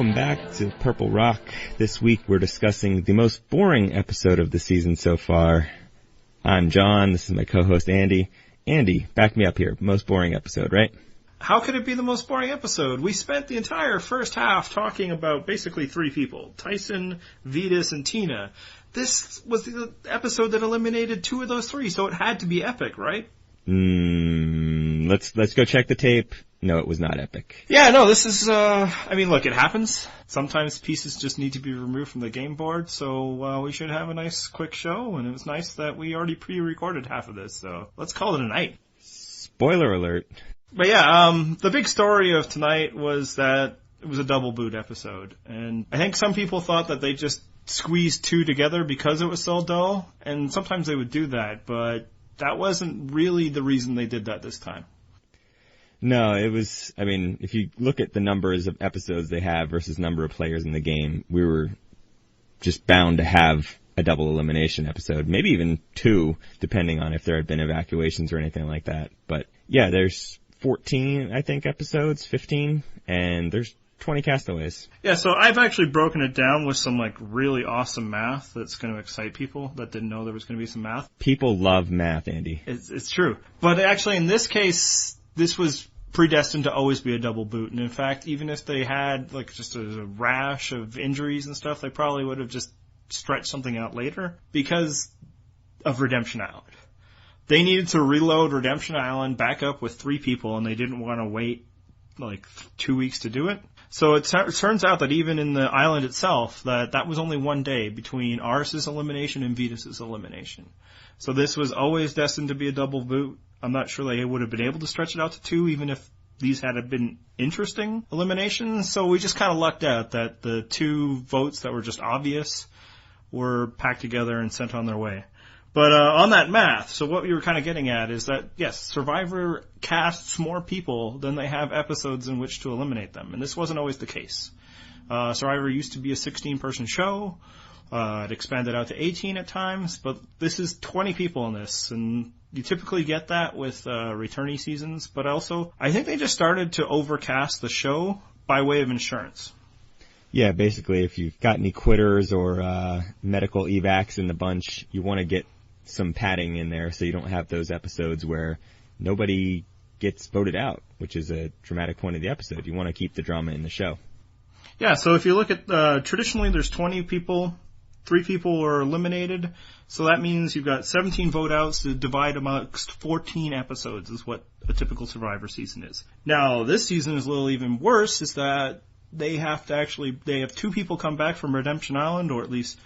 Welcome back to Purple Rock. This week we're discussing the most boring episode of the season so far. I'm John, this is my co-host Andy. Andy, back me up here. Most boring episode, right? How could it be the most boring episode? We spent the entire first half talking about basically three people. Tyson, Vetus, and Tina. This was the episode that eliminated two of those three, so it had to be epic, right? Let's go check the tape. No, it was not epic. Yeah, no, this is, look, it happens. Sometimes pieces just need to be removed from the game board, so we should have a nice, quick show, and it was nice that we already pre-recorded half of this, so let's call it a night. Spoiler alert. But yeah, the big story of tonight was that it was a double boot episode, and I think some people thought that they just squeezed two together because it was so dull, and sometimes they would do that, but that wasn't really the reason they did that this time. No, it was, if you look at the numbers of episodes they have versus number of players in the game, we were just bound to have a double elimination episode, maybe even two, depending on if there had been evacuations or anything like that. But yeah, there's 14, I think, episodes, 15, and there's 20 castaways. Yeah, so I've actually broken it down with some really awesome math that's going to excite people that didn't know there was going to be some math. People love math, Andy. It's true. But actually, in this case, this was predestined to always be a double boot. And in fact, even if they had just a rash of injuries and stuff, they probably would have just stretched something out later because of Redemption Island. They needed to reload Redemption Island back up with three people, and they didn't want to wait 2 weeks to do it. So it turns out that even in the island itself, that was only 1 day between Aris's elimination and Vetus's elimination. So this was always destined to be a double boot. I'm not sure they would have been able to stretch it out to two, even if these had been interesting eliminations. So we just kind of lucked out that the two votes that were just obvious were packed together and sent on their way. But on that math, so what we were kind of getting at is that, yes, Survivor casts more people than they have episodes in which to eliminate them. And this wasn't always the case. Survivor used to be a 16-person show. It expanded out to 18 at times, but this is 20 people in this, and you typically get that with returnee seasons, but also I think they just started to overcast the show by way of insurance. Yeah, basically, if you've got any quitters or medical evacs in the bunch, you want to get some padding in there so you don't have those episodes where nobody gets voted out, which is a dramatic point of the episode. You want to keep the drama in the show. Yeah, so if you look at, traditionally there's 20 people, 3 people are eliminated, so that means you've got 17 vote outs to divide amongst 14 episodes is what a typical Survivor season is. Now, this season is a little even worse, is that they have 2 people come back from Redemption Island, or at least,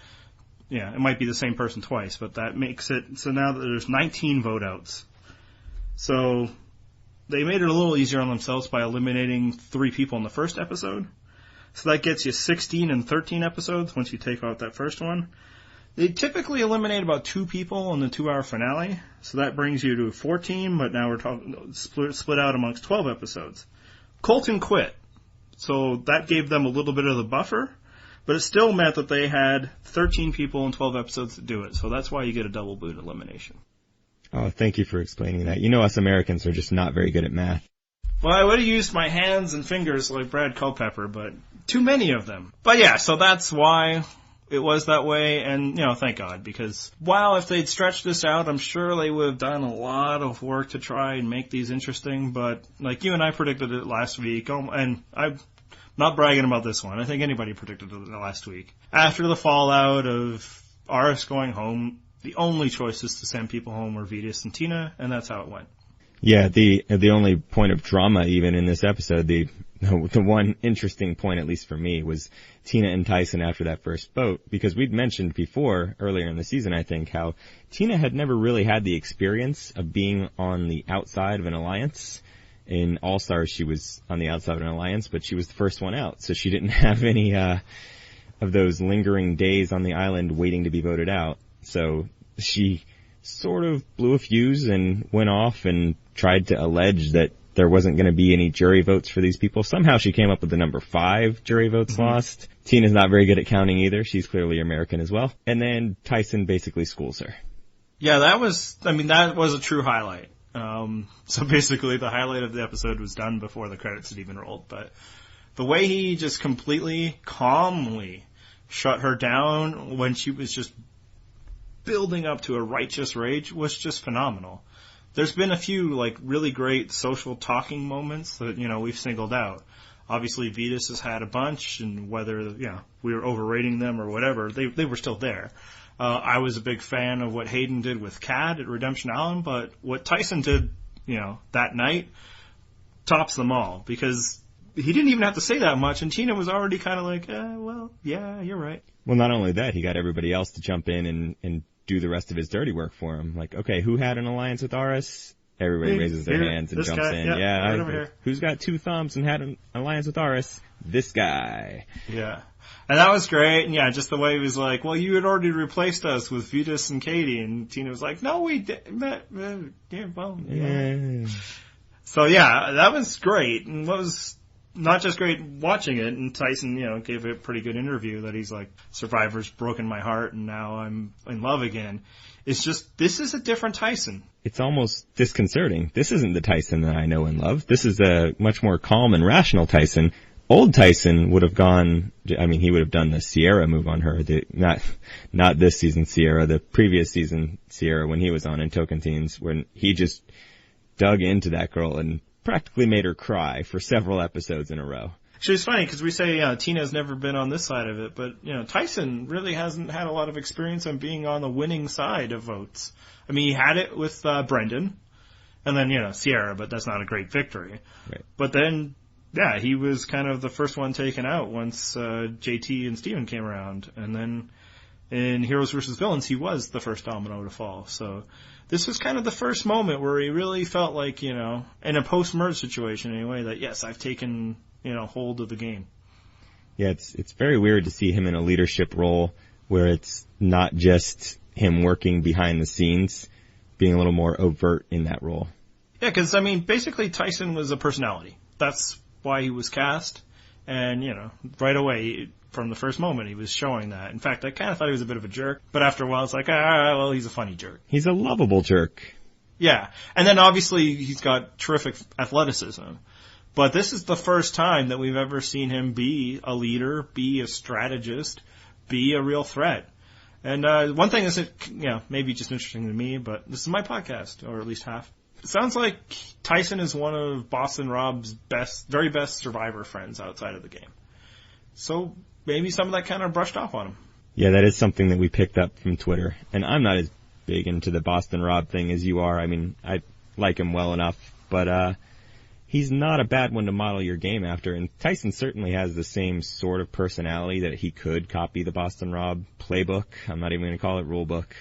it might be the same person twice, but that makes it, so now that there's 19 vote outs. So they made it a little easier on themselves by eliminating 3 people in the first episode. So that gets you 16 and 13 episodes once you take out that first one. They typically eliminate about 2 people in the 2-hour finale, so that brings you to 14, but now we're talking split out amongst 12 episodes. Colton quit, so that gave them a little bit of the buffer, but it still meant that they had 13 people and 12 episodes to do it, so that's why you get a double boot elimination. Oh, thank you for explaining that. You know us Americans are just not very good at math. Well, I would have used my hands and fingers like Brad Culpepper, but too many of them. But yeah, so that's why it was that way, and, thank God, because while if they'd stretched this out, I'm sure they would have done a lot of work to try and make these interesting, but like you and I predicted it last week, and I'm not bragging about this one, I think anybody predicted it last week. After the fallout of Aris going home, the only choices to send people home were Vetus and Tina, and that's how it went. Yeah, the only point of drama even in this episode, the one interesting point, at least for me, was Tina and Tyson after that first vote, because we'd mentioned before, earlier in the season, I think, how Tina had never really had the experience of being on the outside of an alliance. In All-Stars, she was on the outside of an alliance, but she was the first one out, so she didn't have any of those lingering days on the island waiting to be voted out. So she sort of blew a fuse and went off and tried to allege that there wasn't going to be any jury votes for these people. Somehow she came up with the number 5 jury votes lost. Tina's not very good at counting either. She's clearly American as well. And then Tyson basically schools her. Yeah, that was a true highlight. So basically the highlight of the episode was done before the credits had even rolled. But The way he just completely calmly shut her down when she was just building up to a righteous rage was just phenomenal. There's been a few like really great social talking moments that, we've singled out. Obviously, Vitas has had a bunch, and whether, we were overrating them or whatever, they were still there. I was a big fan of what Hayden did with Cad at Redemption Island, but what Tyson did, that night tops them all, because he didn't even have to say that much, and Tina was already kind of like, yeah, you're right. Well, not only that, he got everybody else to jump in and do the rest of his dirty work for him. Like, okay, who had an alliance with Aris? Everybody raises their hands and jumps in. Right over here. Who's got 2 thumbs and had an alliance with Aris? This guy. Yeah. And that was great. And just the way he was like, well, you had already replaced us with Vitas and Katie. And Tina was like, no, we didn't. Yeah. So, that was great. And what was not just great watching it, and Tyson, gave a pretty good interview that he's like, Survivor's broken my heart and now I'm in love again. It's just, this is a different Tyson. It's almost disconcerting. This isn't the Tyson that I know and love. This is a much more calm and rational Tyson. Old Tyson would have he would have done the Sierra move on her. Not this season Sierra, the previous season Sierra when he was on in Tocantins, when he just dug into that girl and practically made her cry for several episodes in a row. Actually, it's funny because we say Tina's never been on this side of it, but Tyson really hasn't had a lot of experience on being on the winning side of votes. I mean, he had it with Brendan, and then Sierra, but that's not a great victory. Right. But then, he was kind of the first one taken out once JT and Steven came around, and then in Heroes vs. Villains, he was the first domino to fall. So this was kind of the first moment where he really felt like, in a post-merge situation anyway, that yes, I've taken hold of the game. Yeah, it's very weird to see him in a leadership role where it's not just him working behind the scenes, being a little more overt in that role. Yeah, because, basically Tyson was a personality. That's why he was cast. And, right away, from the first moment, he was showing that. In fact, I kind of thought he was a bit of a jerk. But after a while, it's like, he's a funny jerk. He's a lovable jerk. Yeah. And then, obviously, he's got terrific athleticism. But this is the first time that we've ever seen him be a leader, be a strategist, be a real threat. And one thing is, maybe just interesting to me, but this is my podcast, or at least half. It sounds like Tyson is one of Boston Rob's very best Survivor friends outside of the game. So maybe some of that kind of brushed off on him. Yeah, that is something that we picked up from Twitter. And I'm not as big into the Boston Rob thing as you are. I mean, I like him well enough, but he's not a bad one to model your game after, and Tyson certainly has the same sort of personality that he could copy the Boston Rob playbook. I'm not even going to call it rule book.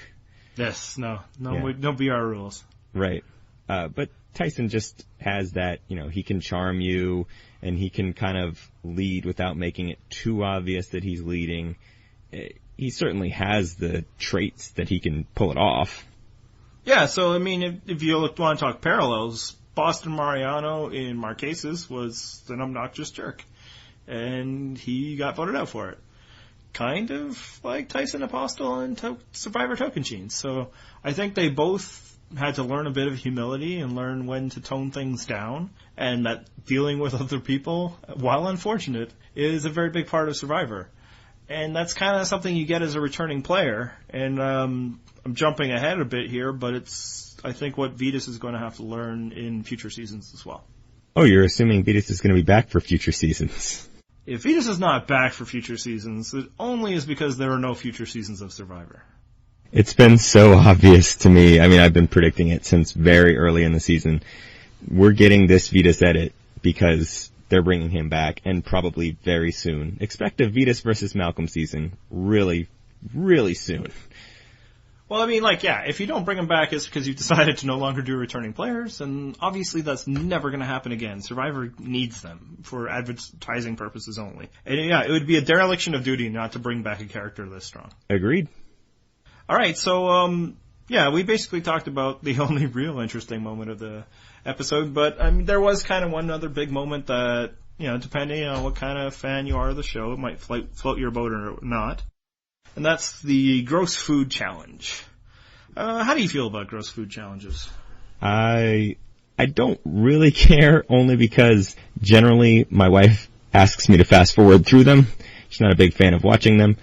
Yes, no BR rules. Right. But Tyson just has that, he can charm you, and he can kind of lead without making it too obvious that he's leading. He certainly has the traits that he can pull it off. Yeah, so, if you want to talk parallels, Boston Mariano in Marquesas was an obnoxious jerk, and he got voted out for it. Kind of like Tyson Apostle and Survivor Tocantins. So I think they both had to learn a bit of humility and learn when to tone things down, and that dealing with other people, while unfortunate, is a very big part of Survivor. And that's kind of something you get as a returning player. And I'm jumping ahead a bit here, but it's, I think, what Vitas is going to have to learn in future seasons as well. Oh, you're assuming Vitas is going to be back for future seasons. If Vitas is not back for future seasons, it only is because there are no future seasons of Survivor. It's been so obvious to me. I've been predicting it since very early in the season. We're getting this Vitas edit because they're bringing him back, and probably very soon. Expect a Vitas versus Malcolm season really, really soon. Well, if you don't bring him back, it's because you've decided to no longer do returning players, and obviously that's never going to happen again. Survivor needs them for advertising purposes only. And it would be a dereliction of duty not to bring back a character this strong. Agreed. All right, so, we basically talked about the only real interesting moment of the episode, but, there was kind of one other big moment that, depending on what kind of fan you are of the show, it might float your boat or not. And that's the gross food challenge. How do you feel about gross food challenges? I don't really care, only because generally my wife asks me to fast forward through them. She's not a big fan of watching them.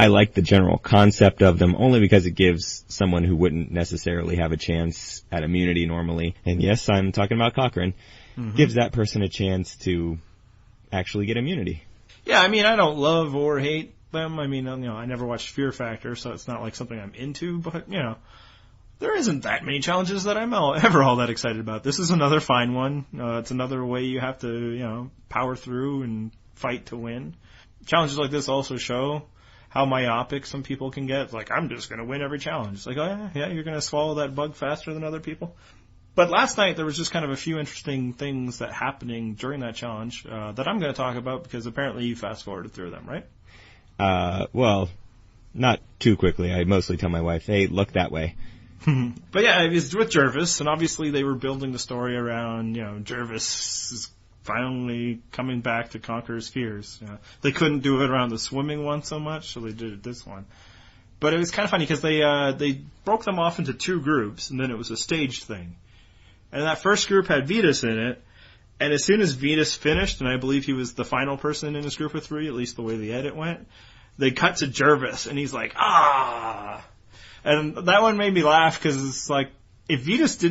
I like the general concept of them only because it gives someone who wouldn't necessarily have a chance at immunity normally, and yes, I'm talking about Cochran, gives that person a chance to actually get immunity. Yeah, I mean, I don't love or hate them. I mean, I never watched Fear Factor, so it's not like something I'm into, but, there isn't that many challenges that I'm ever all that excited about. This is another fine one. It's another way you have to, power through and fight to win. Challenges like this also show how myopic some people can get. It's like, I'm just going to win every challenge. It's like, oh yeah, you're going to swallow that bug faster than other people. But last night there was just kind of a few interesting things that happening during that challenge that I'm going to talk about because apparently you fast forwarded through them, right? Well, not too quickly. I mostly tell my wife, hey, look that way. But yeah, it was with Jervis, and obviously they were building the story around, Jervis is finally coming back to conquer his fears. They couldn't do it around the swimming one so much, so they did it this one. But it was kind of funny because they broke them off into two groups, and then it was a staged thing. And that first group had Vitas in it, and as soon as Vitas finished, and I believe he was the final person in his group of three, at least the way the edit went, they cut to Jervis, and he's like, ah! And that one made me laugh because it's like, if Vitas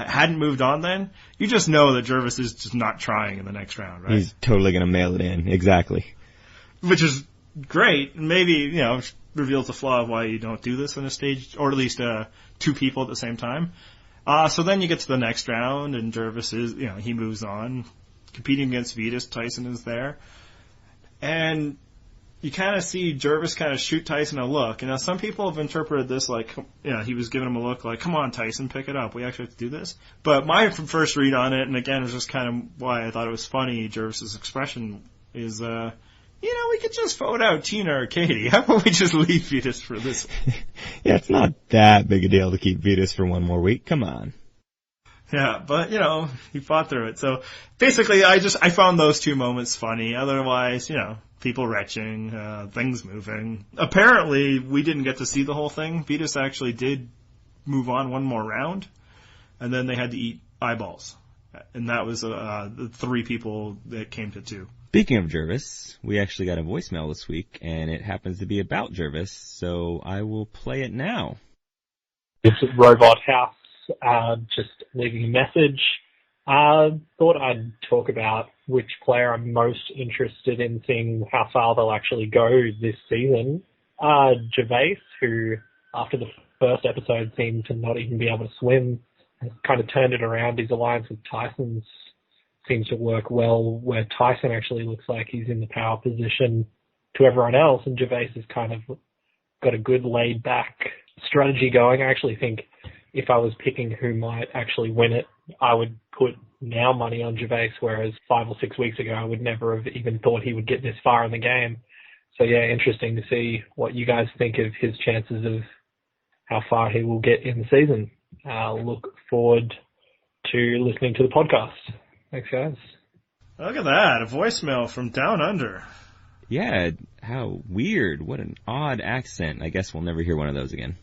hadn't moved on then, you just know that Jervis is just not trying in the next round, right? He's totally going to mail it in. Exactly. Which is great. Maybe, reveals the flaw of why you don't do this in a stage, or at least two people at the same time. So then you get to the next round, and Jervis is, he moves on. Competing against Vitas, Tyson is there. And you kind of see Jervis kind of shoot Tyson a look. And now some people have interpreted this like, he was giving him a look like, come on, Tyson, pick it up. We actually have to do this. But my first read on it, and again, it was just kind of why I thought it was funny, Jervis's expression, is, we could just vote out Tina or Katie. How about we just leave Vitas for this? Yeah, it's not that big a deal to keep Vitas for one more week. Come on. Yeah, but, he fought through it. So basically, I found those two moments funny. Otherwise, people retching, things moving. Apparently, we didn't get to see the whole thing. Vitas actually did move on one more round, and then they had to eat eyeballs. And that was the three people that came to two. Speaking of Jervis, we actually got a voicemail this week, and it happens to be about Jervis, so I will play it now. This is Robot House, just leaving a message. Thought I'd talk about which player I'm most interested in seeing how far they'll actually go this season. Gervais, who after the first episode seemed to not even be able to swim, has kind of turned it around. His alliance with Tyson's seems to work well, where Tyson actually looks like he's in the power position to everyone else, and Gervais has kind of got a good laid-back strategy going. I actually think if I was picking who might actually win it, I would put now money on Gervais, whereas 5 or 6 weeks ago I would never have even thought he would get this far in the game. So yeah, interesting to see what you guys think of his chances of how far he will get in the season. Look forward to listening to the podcast. Thanks, guys. Look at that, a voicemail from down under. Yeah, how weird. What an odd accent. I guess we'll never hear one of those again.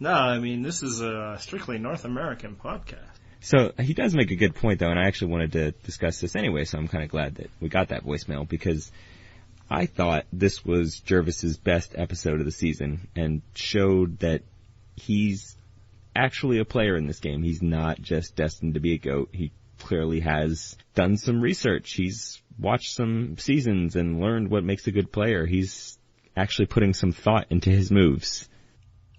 No, I mean, this is a strictly North American podcast. So he does make a good point, though, and I actually wanted to discuss this anyway, so I'm kind of glad that we got that voicemail, because I thought this was Jervis's best episode of the season and showed that he's actually a player in this game. He's not just destined to be a GOAT. He clearly has done some research. He's watched some seasons and learned what makes a good player. He's actually putting some thought into his moves.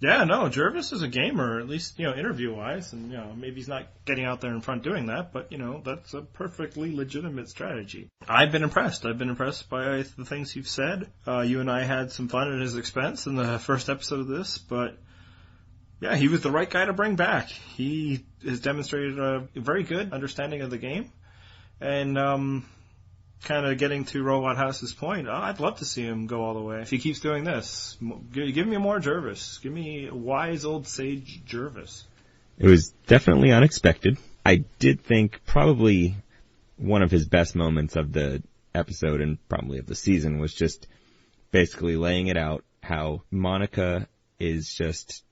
Yeah, no, Jervis is a gamer, at least, interview-wise, and, maybe he's not getting out there in front doing that, but, that's a perfectly legitimate strategy. I've been impressed. I've been impressed by the things you've said. You and I had some fun at his expense in the first episode of this, but yeah, he was the right guy to bring back. He has demonstrated a very good understanding of the game. And kind of getting to Robot House's point, I'd love to see him go all the way. If he keeps doing this, give me more Jervis. Give me wise old sage Jervis. It was definitely unexpected. I did think probably one of his best moments of the episode and probably of the season was just basically laying it out how Monica is just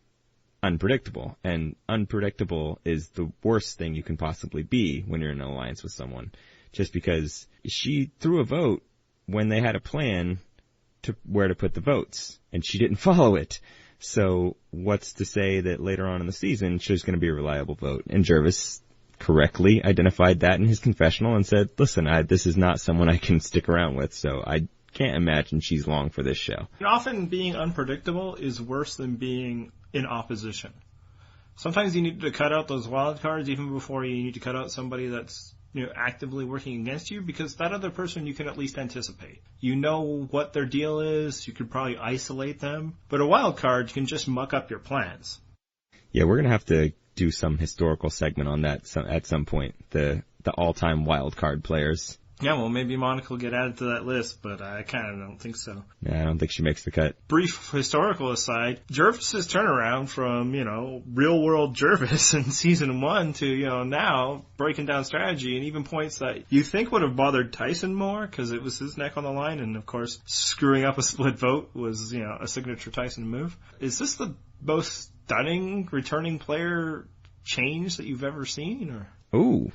unpredictable, and unpredictable is the worst thing you can possibly be when you're in an alliance with someone. just because she threw a vote when they had a plan to where to put the votes, and she didn't follow it. So what's to say that later on in the season she's going to be a reliable vote? And Gervais correctly identified that in his confessional and said, listen, this is not someone I can stick around with, so I can't imagine she's long for this show. And often being unpredictable is worse than being in opposition. Sometimes you need to cut out those wild cards even before you need to cut out somebody that's actively working against you, because that other person you can at least anticipate. You know what their deal is. You could probably isolate them. But a wild card can just muck up your plans. Yeah, we're going to have to do some historical segment on that at some point. The all-time wild card players. Yeah, well, maybe Monica will get added to that list, but I kind of don't think so. Yeah, I don't think she makes the cut. Brief historical aside, Gervais's turnaround from, real-world Gervais in season 1 to, now breaking down strategy, and even points that you think would have bothered Tyson more because it was his neck on the line, and, of course, screwing up a split vote was, a signature Tyson move. Is this the most stunning returning player change that you've ever seen? Or? Ooh.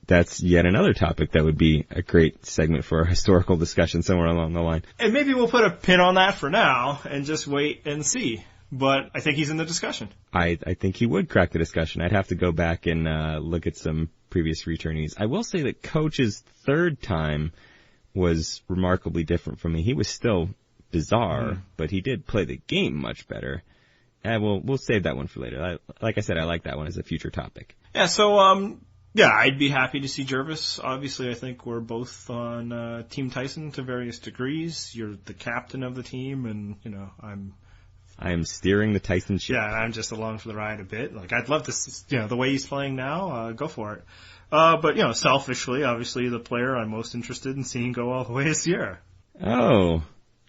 That's yet another topic that would be a great segment for a historical discussion somewhere along the line. And maybe we'll put a pin on that for now and just wait and see. But I think he's in the discussion. I think he would crack the discussion. I'd have to go back and look at some previous returnees. I will say that Coach's third time was remarkably different from me. He was still bizarre, but he did play the game much better. And we'll save that one for later. Like I said, I like that one as a future topic. Yeah, so yeah, I'd be happy to see Gervais. Obviously, I think we're both on Team Tyson to various degrees. You're the captain of the team, and, I am steering the Tyson ship. Yeah, and I'm just along for the ride a bit. Like, I'd love to, the way he's playing now, go for it. But, selfishly, obviously, the player I'm most interested in seeing go all the way is Ciara. Oh,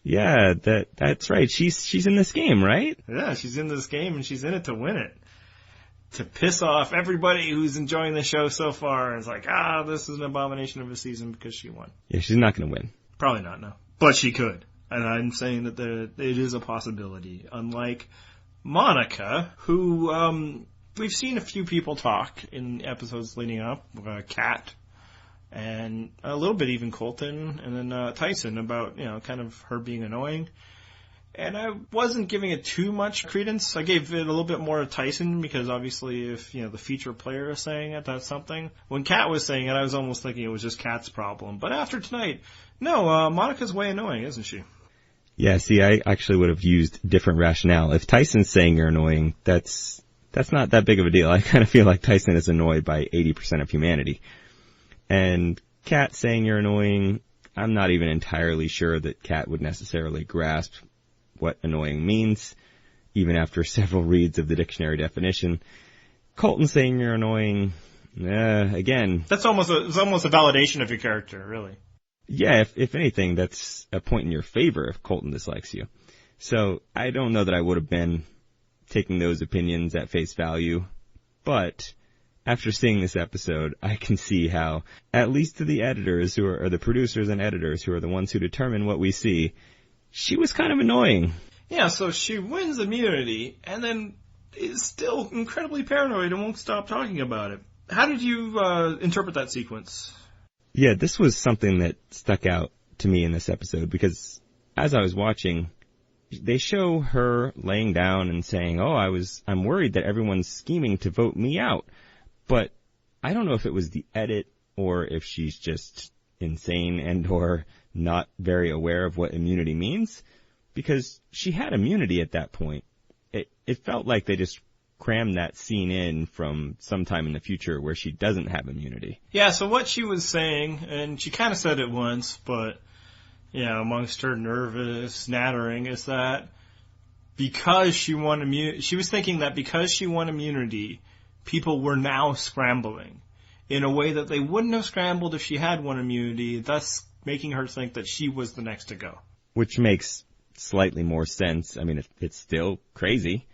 yeah, that's right. She's in this game, right? Yeah, she's in this game, and she's in it to win it. To piss off everybody who's enjoying the show so far. It's like, this is an abomination of a season because she won. Yeah, she's not going to win. Probably not, no. But she could. And I'm saying that it is a possibility. Unlike Monica, who we've seen a few people talk in episodes leading up, Kat, and a little bit even Colton, and then Tyson about, kind of her being annoying. And I wasn't giving it too much credence. I gave it a little bit more to Tyson because obviously if, the feature player is saying it, that's something. When Kat was saying it, I was almost thinking it was just Kat's problem. But after tonight, no, Monica's way annoying, isn't she? Yeah, see, I actually would have used different rationale. If Tyson's saying you're annoying, that's not that big of a deal. I kind of feel like Tyson is annoyed by 80% of humanity. And Kat saying you're annoying, I'm not even entirely sure that Kat would necessarily grasp what annoying means, even after several reads of the dictionary definition. Colton saying you're annoying, again. It's almost a validation of your character, really. Yeah, if anything, that's a point in your favor if Colton dislikes you. So I don't know that I would have been taking those opinions at face value, but after seeing this episode, I can see how, at least to the editors or the producers and editors who are the ones who determine what we see, she was kind of annoying. Yeah, so she wins immunity and then is still incredibly paranoid and won't stop talking about it. How did you interpret that sequence? Yeah, this was something that stuck out to me in this episode because as I was watching, they show her laying down and saying, I'm worried that everyone's scheming to vote me out. But I don't know if it was the edit or if she's just insane and or not very aware of what immunity means, because she had immunity at that point. It felt like they just crammed that scene in from sometime in the future where she doesn't have immunity. Yeah, so what she was saying, and she kind of said it once, but, amongst her nervous nattering, is that because she won immunity, she was thinking that because she won immunity, people were now scrambling in a way that they wouldn't have scrambled if she had won immunity, thus making her think that she was the next to go. Which makes slightly more sense. I mean, it's still crazy,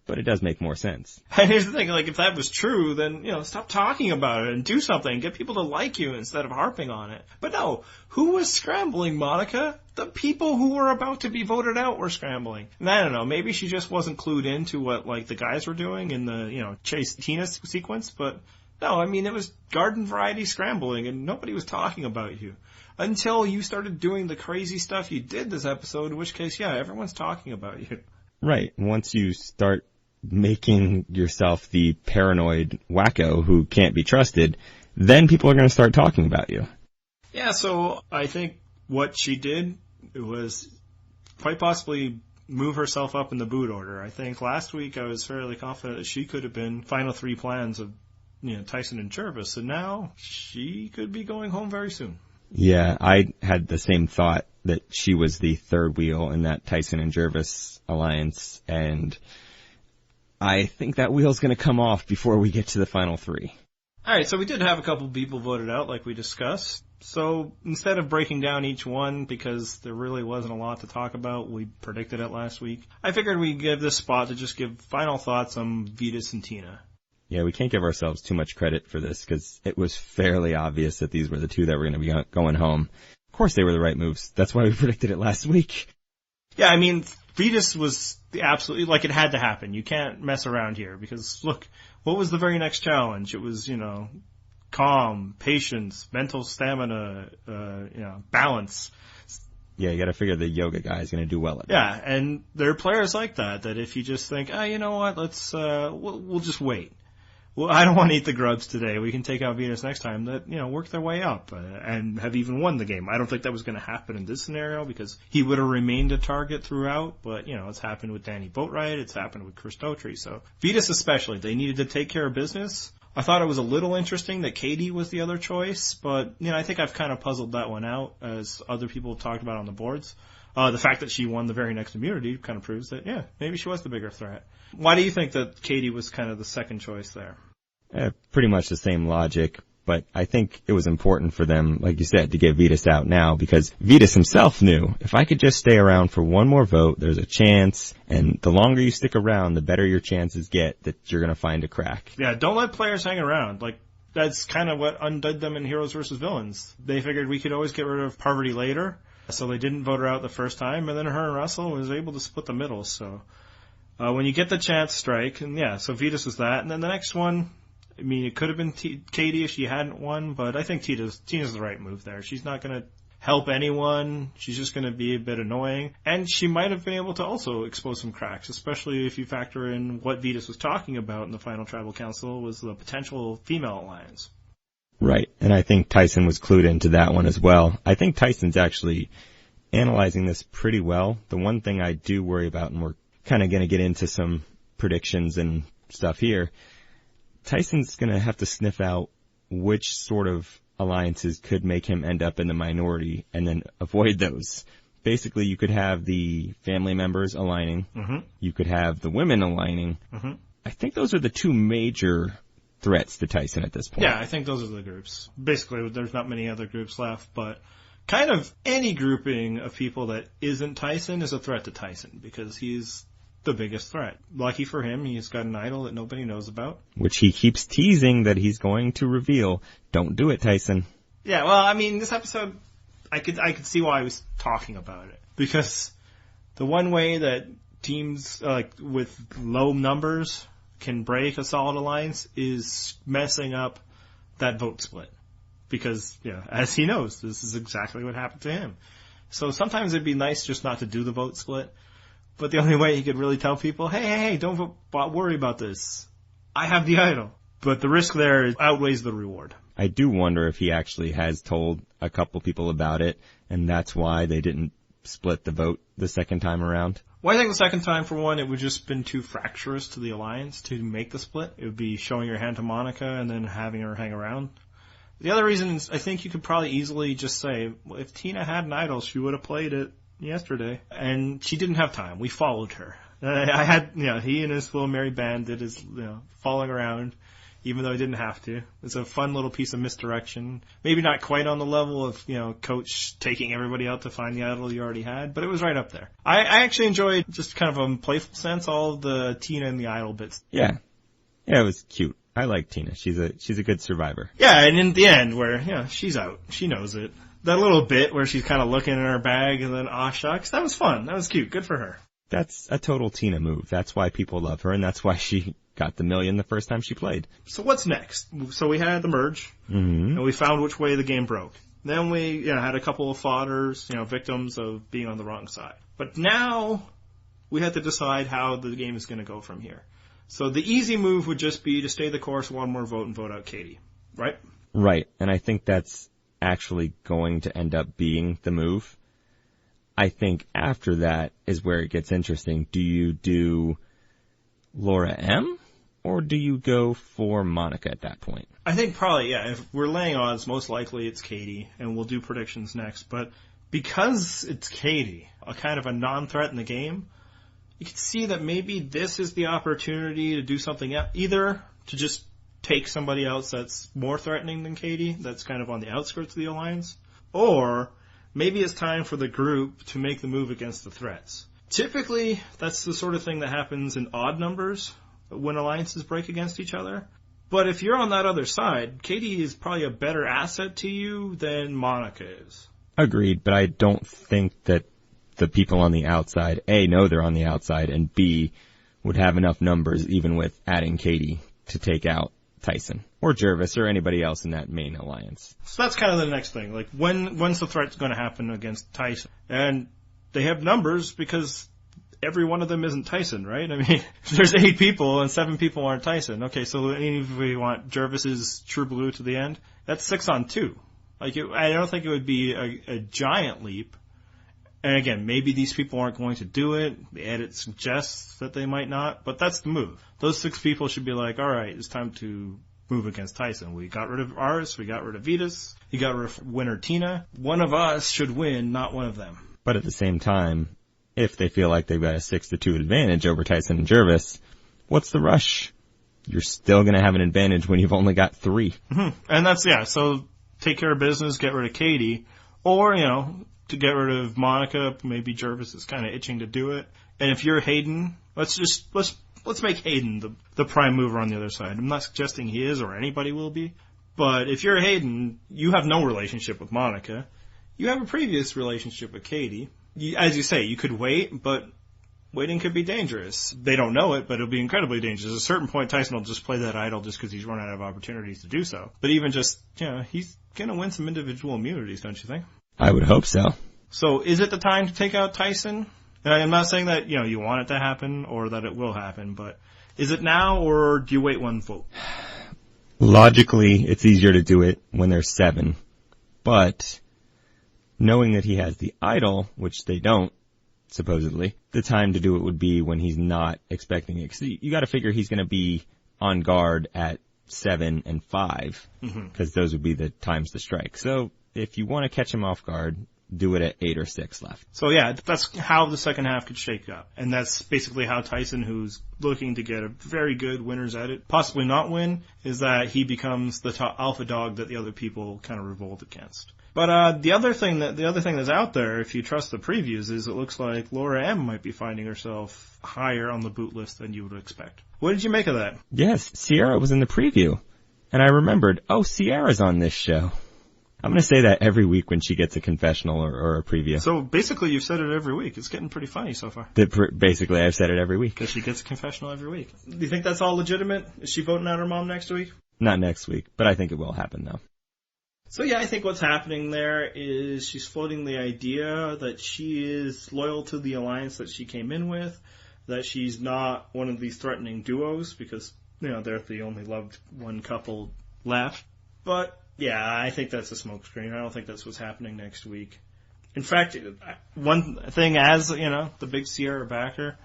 but it does make more sense. And here's the thing, if that was true, then, stop talking about it and do something. Get people to like you instead of harping on it. But no, who was scrambling, Monica? The people who were about to be voted out were scrambling. And I don't know, maybe she just wasn't clued into what, the guys were doing in the, Chase Tina sequence, but No, I mean, it was garden variety scrambling, and nobody was talking about you. Until you started doing the crazy stuff you did this episode, in which case, yeah, everyone's talking about you. Right. Once you start making yourself the paranoid wacko who can't be trusted, then people are going to start talking about you. Yeah, so I think what she did was quite possibly move herself up in the boot order. I think last week I was fairly confident that she could have been final three plans of Tyson and Jervis, and now she could be going home very soon. Yeah, I had the same thought that she was the third wheel in that Tyson and Jervis alliance, and I think that wheel's going to come off before we get to the final three. All right, so we did have a couple people voted out, like we discussed. So instead of breaking down each one, because there really wasn't a lot to talk about, we predicted it last week, I figured we'd give this spot to just give final thoughts on Vytas and Tina. Yeah, we can't give ourselves too much credit for this, because it was fairly obvious that these were the two that were going to be going home. Of course they were the right moves. That's why we predicted it last week. Yeah, I mean, Vytas was absolutely, like, it had to happen. You can't mess around here, because, look, what was the very next challenge? It was, calm, patience, mental stamina, balance. Yeah, you got to figure the yoga guy is going to do well at that. Yeah, and there are players like that if you just think, you know what, let's we'll just wait. Well, I don't want to eat the grubs today. We can take out Vytas next time. That work their way up and have even won the game. I don't think that was going to happen in this scenario because he would have remained a target throughout. But it's happened with Danny Boatwright. It's happened with Chris Daughtry. So Vytas especially, they needed to take care of business. I thought it was a little interesting that Katie was the other choice, but I think I've kind of puzzled that one out as other people talked about on the boards. The fact that she won the very next immunity kind of proves that, maybe she was the bigger threat. Why do you think that Katie was kind of the second choice there? Pretty much the same logic, but I think it was important for them, like you said, to get Vytas out now because Vytas himself knew if I could just stay around for one more vote, there's a chance, and the longer you stick around, the better your chances get that you're going to find a crack. Yeah, don't let players hang around. Like, that's kind of what undid them in Heroes vs. Villains. They figured we could always get rid of Parvati later, so they didn't vote her out the first time, and then her and Russell was able to split the middle, so when you get the chance, strike, and so Vytas was that, and then the next one, I mean, it could have been Katie if she hadn't won, but I think Tina's the right move there. She's not going to help anyone. She's just going to be a bit annoying. And she might have been able to also expose some cracks, especially if you factor in what Vytas was talking about in the final Tribal Council was the potential female alliance. Right, and I think Tyson was clued into that one as well. I think Tyson's actually analyzing this pretty well. The one thing I do worry about, and we're kind of going to get into some predictions and stuff here, Tyson's going to have to sniff out which sort of alliances could make him end up in the minority and then avoid those. Basically, you could have the family members aligning. Mm-hmm. You could have the women aligning. Mm-hmm. I think those are the two major threats to Tyson at this point. Yeah, I think those are the groups. Basically, there's not many other groups left, but kind of any grouping of people that isn't Tyson is a threat to Tyson because he's the biggest threat. Lucky for him, he's got an idol that nobody knows about. Which he keeps teasing that he's going to reveal. Don't do it, Tyson. Yeah, well, I mean, this episode, I could see why I was talking about it. Because the one way that teams, with low numbers can break a solid alliance is messing up that vote split. Because, as he knows, this is exactly what happened to him. So sometimes it'd be nice just not to do the vote split. But the only way he could really tell people, hey, don't worry about this. I have the idol. But the risk there outweighs the reward. I do wonder if he actually has told a couple people about it, and that's why they didn't split the vote the second time around. Well, I think the second time, for one, it would just been too fractious to the alliance to make the split. It would be showing your hand to Monica and then having her hang around. The other reason is I think you could probably easily just say, well, if Tina had an idol, she would have played it yesterday, and she didn't have time. We followed her. I had, he and his little merry band did his, following around, even though he didn't have to. It's a fun little piece of misdirection. Maybe not quite on the level of, Coach taking everybody out to find the idol you already had, but it was right up there. I actually enjoyed, just kind of a playful sense, all of the Tina and the idol bits. Yeah, it was cute. I like Tina. She's a good survivor. Yeah, and in the end, where, she's out. She knows it. That little bit where she's kind of looking in her bag and then, aw shucks, that was fun. That was cute. Good for her. That's a total Tina move. That's why people love her, and that's why she got the $1 million the first time she played. So what's next? So we had the merge, and we found which way the game broke. Then we had a couple of fodders, victims of being on the wrong side. But now we have to decide how the game is going to go from here. So the easy move would just be to stay the course, one more vote, and vote out Katie, right? Right, and I think that's actually going to end up being the move. I think after that is where it gets interesting. Do you do Laura M, or do you go for Monica at that point? I think probably, if we're laying odds, most likely it's Katie, and we'll do predictions next. But because it's Katie, a kind of a non-threat in the game, you can see that maybe this is the opportunity to do something else, either to just take somebody else that's more threatening than Katie, that's kind of on the outskirts of the alliance, or maybe it's time for the group to make the move against the threats. Typically, that's the sort of thing that happens in odd numbers when alliances break against each other. But if you're on that other side, Katie is probably a better asset to you than Monica is. Agreed, but I don't think that the people on the outside, A, know they're on the outside, and B, would have enough numbers even with adding Katie to take out Tyson or Jervis or anybody else in that main alliance. So that's kind of the next thing. Like, when's the threat going to happen against Tyson? And they have numbers because every one of them isn't Tyson, right? I mean, there's 8 people and 7 people aren't Tyson. Okay, so if we want Jervis's True Blue to the end, that's 6 on 2. Like, I don't think it would be a giant leap. And again, maybe these people aren't going to do it. The edit suggests that they might not, but that's the move. Those 6 people should be like, all right, it's time to move against Tyson. We got rid of Aris, we got rid of Vitas, you got rid of winner Tina. One of us should win, not one of them. But at the same time, if they feel like they've got a 6-2 advantage over Tyson and Jervis, what's the rush? You're still going to have an advantage when you've only got 3. Mm-hmm. And that's, so take care of business, get rid of Katie, or, to get rid of Monica, maybe Jervis is kind of itching to do it. And if you're Hayden, let's make Hayden the prime mover on the other side. I'm not suggesting he is or anybody will be, but if you're Hayden, you have no relationship with Monica. You have a previous relationship with Katie. As you say, you could wait, but waiting could be dangerous. They don't know it, but it'll be incredibly dangerous. At a certain point, Tyson will just play that idol just because he's run out of opportunities to do so. But even just, he's going to win some individual immunities, don't you think? I would hope so. So is it the time to take out Tyson? And I'm not saying that, you want it to happen or that it will happen, but is it now or do you wait one vote? Logically, it's easier to do it when there's 7. But knowing that he has the idol, which they don't, supposedly, the time to do it would be when he's not expecting it. 'Cause you got to figure he's going to be on guard at 7 and 5, because those would be the times to strike. So if you want to catch him off guard, do it at 8 or 6 left. So that's how the second half could shake up. And that's basically how Tyson, who's looking to get a very good winners at it, possibly not win, is that he becomes the top alpha dog that the other people kind of revolt against. But the other thing that's out there, if you trust the previews, is it looks like Laura M might be finding herself higher on the boot list than you would expect. What did you make of that? Yes, Sierra was in the preview. And I remembered, Sierra's on this show. I'm going to say that every week when she gets a confessional or a preview. So basically you've said it every week. It's getting pretty funny so far. Basically I've said it every week. Because she gets a confessional every week. Do you think that's all legitimate? Is she voting out her mom next week? Not next week, but I think it will happen though. So I think what's happening there is she's floating the idea that she is loyal to the alliance that she came in with, that she's not one of these threatening duos because, they're the only loved one couple left. But I think that's a smokescreen. I don't think that's what's happening next week. In fact, one thing as, the big Sierra backer,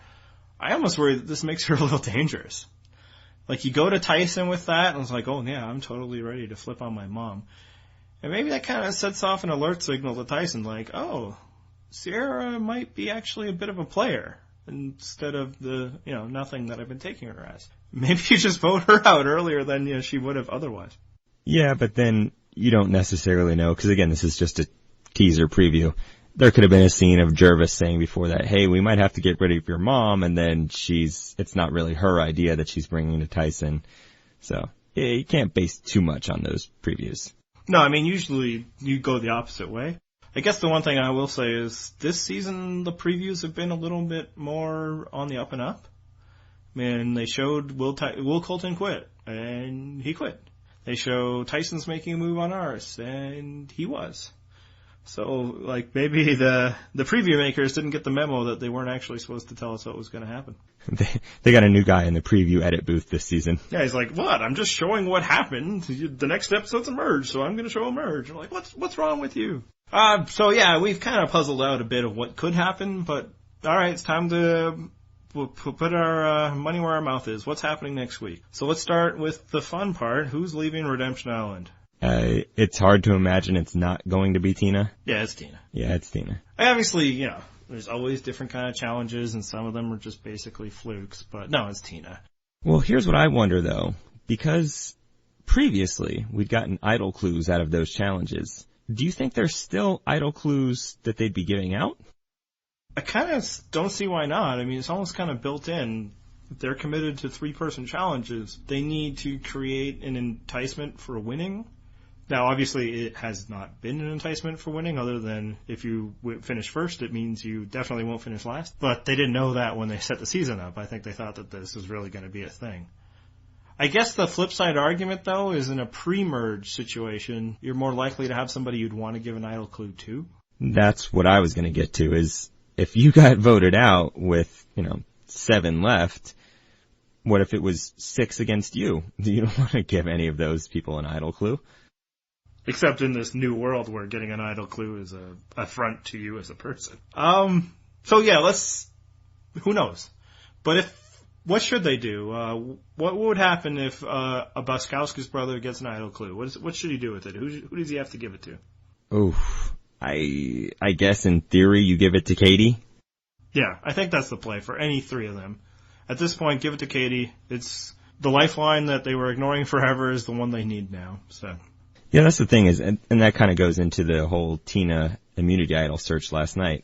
I almost worry that this makes her a little dangerous. Like, you go to Tyson with that, and it's like, I'm totally ready to flip on my mom. And maybe that kind of sets off an alert signal to Tyson, like, Sierra might be actually a bit of a player instead of the, nothing that I've been taking her as. Maybe you just vote her out earlier than she would have otherwise. Yeah, but then you don't necessarily know, because again, this is just a teaser preview. There could have been a scene of Jervis saying before that, hey, we might have to get rid of your mom, and then it's not really her idea that she's bringing to Tyson. So, you can't base too much on those previews. No, I mean, usually you go the opposite way. I guess the one thing I will say is this season the previews have been a little bit more on the up and up. I mean, they showed Will Colton quit, and he quit. They show Tyson's making a move on Aris, and he was. So, like, maybe the preview makers didn't get the memo that they weren't actually supposed to tell us what was going to happen. They got a new guy in the preview edit booth this season. Yeah, he's like, what? I'm just showing what happened. The next episode's a merge, so I'm going to show a merge. I'm like, what's wrong with you? So yeah, we've kind of puzzled out a bit of what could happen, but alright, it's time to put our money where our mouth is. What's happening next week? So let's start with the fun part. Who's leaving Redemption Island? It's hard to imagine it's not going to be Tina. Yeah, it's Tina. Yeah, it's Tina. Obviously, there's always different kind of challenges, and some of them are just basically flukes, but no, it's Tina. Well, here's what I wonder, though. Because previously, we'd gotten idle clues out of those challenges. Do you think there's still idle clues that they'd be giving out? I kind of don't see why not. I mean, it's almost kind of built in. If they're committed to 3-person challenges, they need to create an enticement for winning. Now, obviously, it has not been an enticement for winning, other than if you finish first, it means you definitely won't finish last. But they didn't know that when they set the season up. I think they thought that this was really going to be a thing. I guess the flip side argument, though, is in a pre-merge situation, you're more likely to have somebody you'd want to give an idle clue to. That's what I was going to get to, is if you got voted out with, 7 left, what if it was 6 against you? You don't want to give any of those people an idle clue. Except in this new world where getting an idle clue is a affront to you as a person. So yeah, who knows? But what should they do? What would happen if a Buskowski's brother gets an idle clue? What should he do with it? Who does he have to give it to? Oof. I guess in theory you give it to Katie. Yeah, I think that's the play for any 3 of them. At this point, give it to Katie. It's the lifeline that they were ignoring forever is the one they need now. So. Yeah, that's the thing is, and that kind of goes into the whole Tina immunity idol search last night.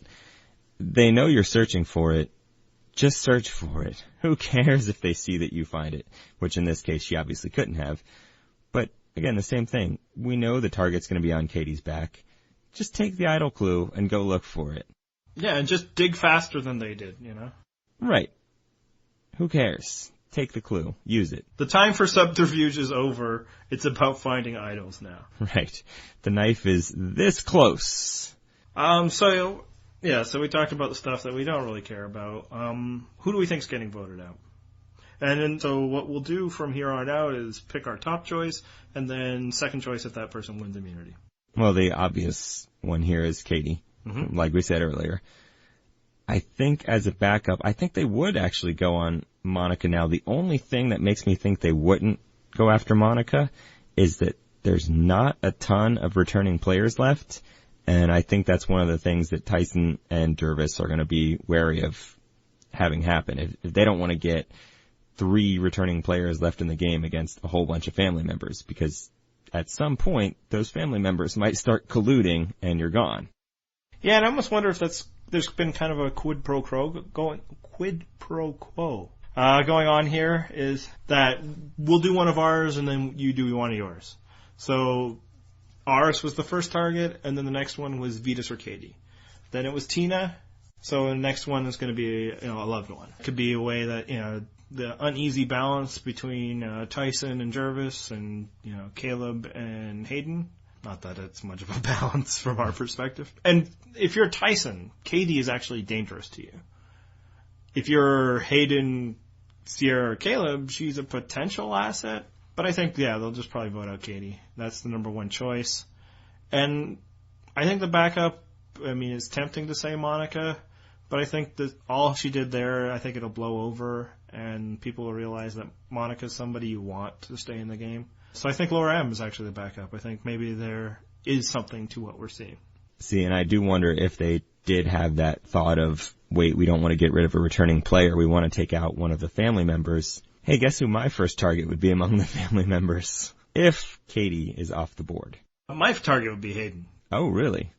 They know you're searching for it. Just search for it. Who cares if they see that you find it? Which in this case, she obviously couldn't have. But again, the same thing. We know the target's going to be on Katie's back. Just take the idle clue and go look for it. Yeah, and just dig faster than they did, Right. Who cares? Take the clue. Use it. The time for subterfuge is over. It's about finding idols now. Right. The knife is this close. So we talked about the stuff that we don't really care about. Who do we think's getting voted out? And then, so what we'll do from here on out is pick our top choice, and then second choice if that person wins immunity. Well, the obvious one here is Katie, like we said earlier. I think as a backup, I think they would actually go on Monica now. The only thing that makes me think they wouldn't go after Monica is that there's not a ton of returning players left, and I think that's one of the things that Tyson and Dervis are going to be wary of having happen. If they don't want to get 3 returning players left in the game against a whole bunch of family members, because at some point, those family members might start colluding and you're gone. Yeah, and I almost wonder if there's been kind of a quid pro quo going on here, is that we'll do one of ours and then you do one of yours. So Aris was the first target, and then the next one was Vitas or Katie. Then it was Tina, so the next one is going to be a loved one. It could be a way that, the uneasy balance between Tyson and Jervis and, Caleb and Hayden. Not that it's much of a balance from our perspective. And if you're Tyson, Katie is actually dangerous to you. If you're Hayden, Sierra, or Caleb, she's a potential asset. But I think, they'll just probably vote out Katie. That's the number 1 choice. And I think the backup, it's tempting to say Monica, but I think that all she did there, I think it'll blow over, and people will realize that Monica's somebody you want to stay in the game. So I think Laura M is actually the backup. I think maybe there is something to what we're seeing. See, and I do wonder if they did have that thought of, wait, we don't want to get rid of a returning player. We want to take out one of the family members. Hey, guess who my first target would be among the family members? If Katie is off the board. My target would be Hayden. Oh, really?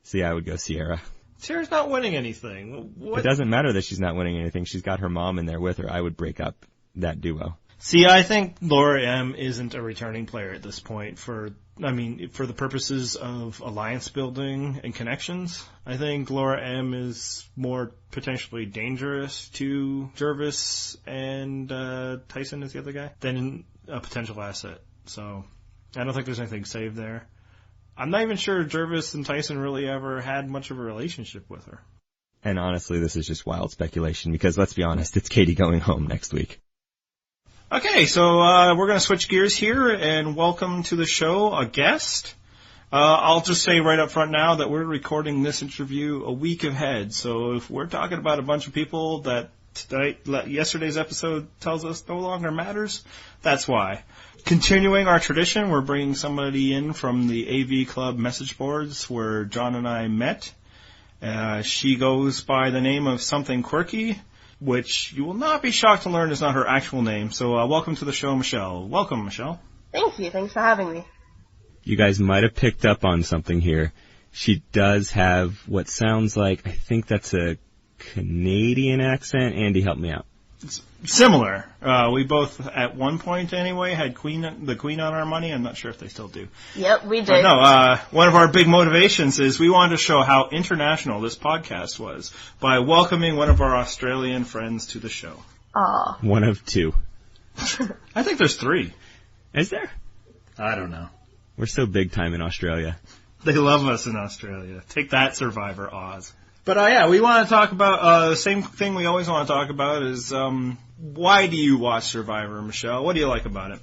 See, I would go Sierra. Sierra's not winning anything. It doesn't matter that she's not winning anything. She's got her mom in there with her. I would break up that duo. See, I think Laura M isn't a returning player at this point for I mean, for the purposes of alliance building and connections, I think Laura M. is more potentially dangerous to Jervis and Tyson is the other guy than a potential asset. So I don't think there's anything saved there. I'm not even sure Jervis and Tyson really ever had much of a relationship with her. And honestly, this is just wild speculation because let's be honest, it's Katie going home next week. Okay, so we're going to switch gears here and welcome to the show a guest. I'll just say right up front now that we're recording this interview a week ahead. So if we're talking about a bunch of people that yesterday's episode tells us no longer matters, that's why. Continuing our tradition, we're bringing somebody in from the AV Club message boards where John and I met. She goes by the name of Something Quirky, which you will not be shocked to learn is not her actual name. So welcome to the show, Michelle. Welcome, Michelle. Thank you. Thanks for having me. You guys might have picked up on something here. She does have what sounds like, I think that's a Canadian accent. Andy, help me out. It's similar. We both, at one point anyway, had the Queen on our money. I'm not sure if they still do. Yep, we do. But no, one of our big motivations is we wanted to show how international this podcast was by welcoming one of our Australian friends to the show. Aw. One of two. I think there's 3. Is there? I don't know. We're so big time in Australia. They love us in Australia. Take that, Survivor Oz. But yeah, we want to talk about the same thing we always want to talk about is why do you watch Survivor, Michelle? What do you like about it?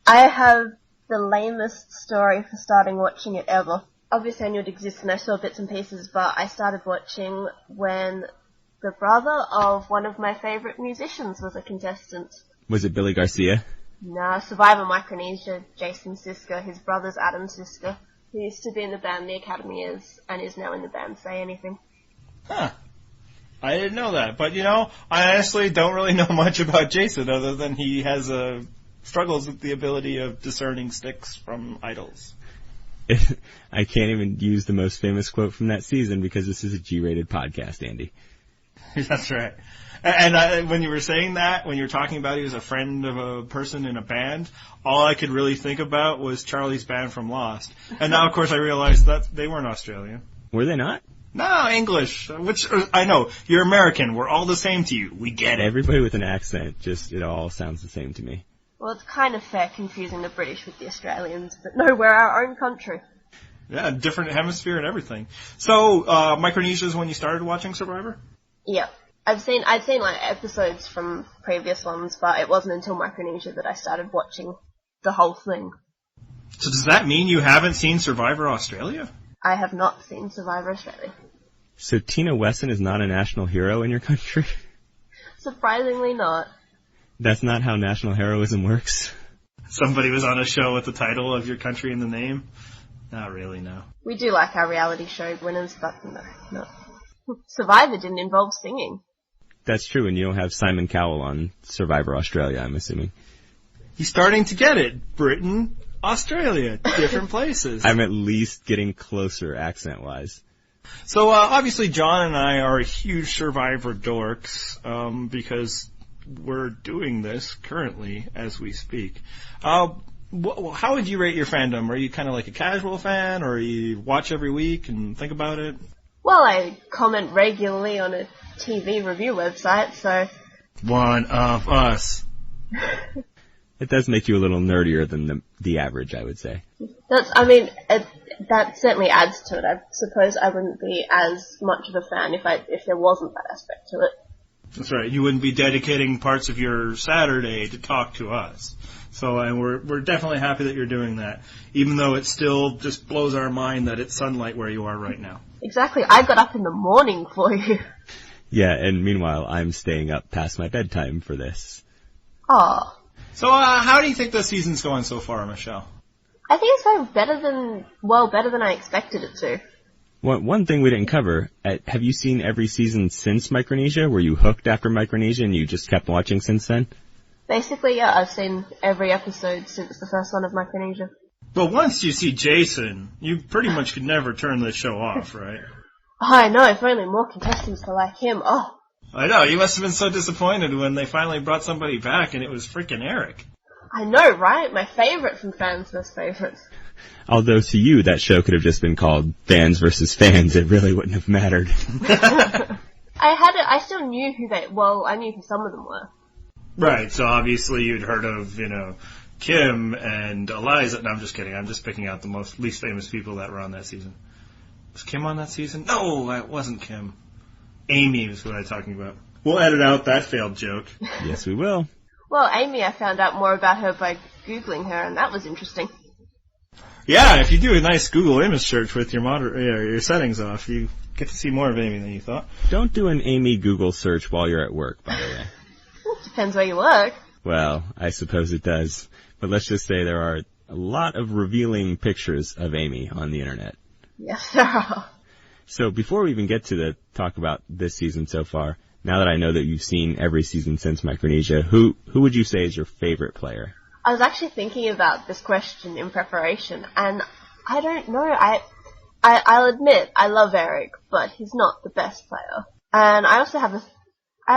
I have the lamest story for starting watching it ever. Obviously I knew it existed and I saw bits and pieces, but I started watching when the brother of one of my favourite musicians was a contestant. Was it Billy Garcia? No, Survivor Micronesia, Jason Siska, his brother's Adam Siska, who used to be in the band The Academy and is now in the band Say Anything. Huh. I didn't know that. But, I honestly don't really know much about Jason other than he has struggles with the ability of discerning sticks from idols. I can't even use the most famous quote from that season because this is a G-rated podcast, Andy. That's right. And when you were saying that, when you were talking about he was a friend of a person in a band, all I could really think about was Charlie's band from Lost. And now, of course, I realized that they weren't Australian. Were they not? No, English. Which, I know, you're American. We're all the same to you. We get it. Everybody with an accent, it all sounds the same to me. Well, it's kind of fair confusing the British with the Australians, but no, we're our own country. Yeah, different hemisphere and everything. So, Micronesia is when you started watching Survivor? Yeah. I'd seen like episodes from previous ones, but it wasn't until Micronesia that I started watching the whole thing. So does that mean you haven't seen Survivor Australia? I have not seen Survivor Australia. So Tina Wesson is not a national hero in your country? Surprisingly not. That's not how national heroism works? Somebody was on a show with the title of your country in the name? Not really, no. We do like our reality show winners, but no. Survivor didn't involve singing. That's true, and you don't have Simon Cowell on Survivor Australia, I'm assuming. He's starting to get it. Britain, Australia, different places. I'm at least getting closer accent-wise. So, obviously, John and I are huge Survivor dorks, because we're doing this currently as we speak. How would you rate your fandom? Are you kind of like a casual fan, or you watch every week and think about it? Well, I comment regularly on a TV review website, so... One of us. It does make you a little nerdier than the average, I would say. That certainly adds to it. I suppose I wouldn't be as much of a fan if there wasn't that aspect to it. That's right. You wouldn't be dedicating parts of your Saturday to talk to us. So, and we're definitely happy that you're doing that, even though it still just blows our mind that it's sunlight where you are right now. Exactly. I got up in the morning for you. Yeah, and meanwhile, I'm staying up past my bedtime for this. Aw. So, how do you think the season's going so far, Michelle? I think it's going better than I expected it to. One thing we didn't cover, have you seen every season since Micronesia? Were you hooked after Micronesia and you just kept watching since then? Basically, yeah, I've seen every episode since the first one of Micronesia. But once you see Jason, you pretty much could never turn the show off, right? I know, if only more contestants were like him. Oh. I know, you must have been so disappointed when they finally brought somebody back and it was freaking Eric. I know, right? My favourite from Fans vs. Favourites. Although to you, that show could have just been called Fans versus Fans. It really wouldn't have mattered. I still knew I knew who some of them were. Right, so obviously you'd heard of, Kim and Eliza. No, I'm just kidding. I'm just picking out the least famous people that were on that season. Was Kim on that season? No, that wasn't Kim. Amy was what I was talking about. We'll edit out that failed joke. Yes, we will. Well, Amy, I found out more about her by Googling her, and that was interesting. Yeah, if you do a nice Google image search with your settings off, you get to see more of Amy than you thought. Don't do an Amy Google search while you're at work, by the way. Depends where you work. Well, I suppose it does. But let's just say there are a lot of revealing pictures of Amy on the internet. Yes, there are. So before we even get to the talk about this season so far, now that I know that you've seen every season since Micronesia, who would you say is your favorite player? I was actually thinking about this question in preparation, and I don't know. I'll admit I love Eric, but he's not the best player. And I also have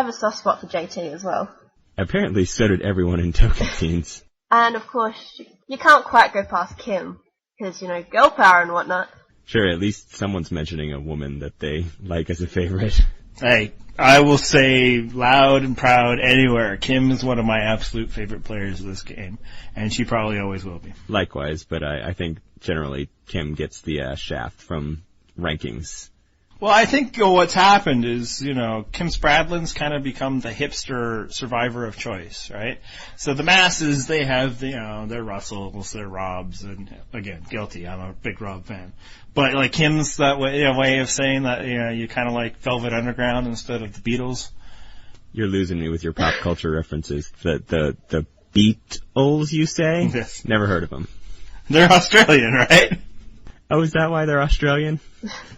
a soft spot for JT as well. Apparently, so did everyone in Tokyo-Teens. And of course, you can't quite go past Kim, because, girl power and whatnot. Sure, at least someone's mentioning a woman that they like as a favorite. Hey, I will say loud and proud anywhere, Kim is one of my absolute favorite players of this game, and she probably always will be. Likewise, but I think generally Kim gets the shaft from rankings. Well, I think what's happened is, Kim Spradlin's kind of become the hipster survivor of choice, right? So the masses, they have, their Russells, their Robs, and again, guilty, I'm a big Rob fan. But Kim's that way of saying that, you kind of like Velvet Underground instead of the Beatles. You're losing me with your pop culture references. The Beatles, you say? Yes. Never heard of them. They're Australian, right? Oh, is that why they're Australian?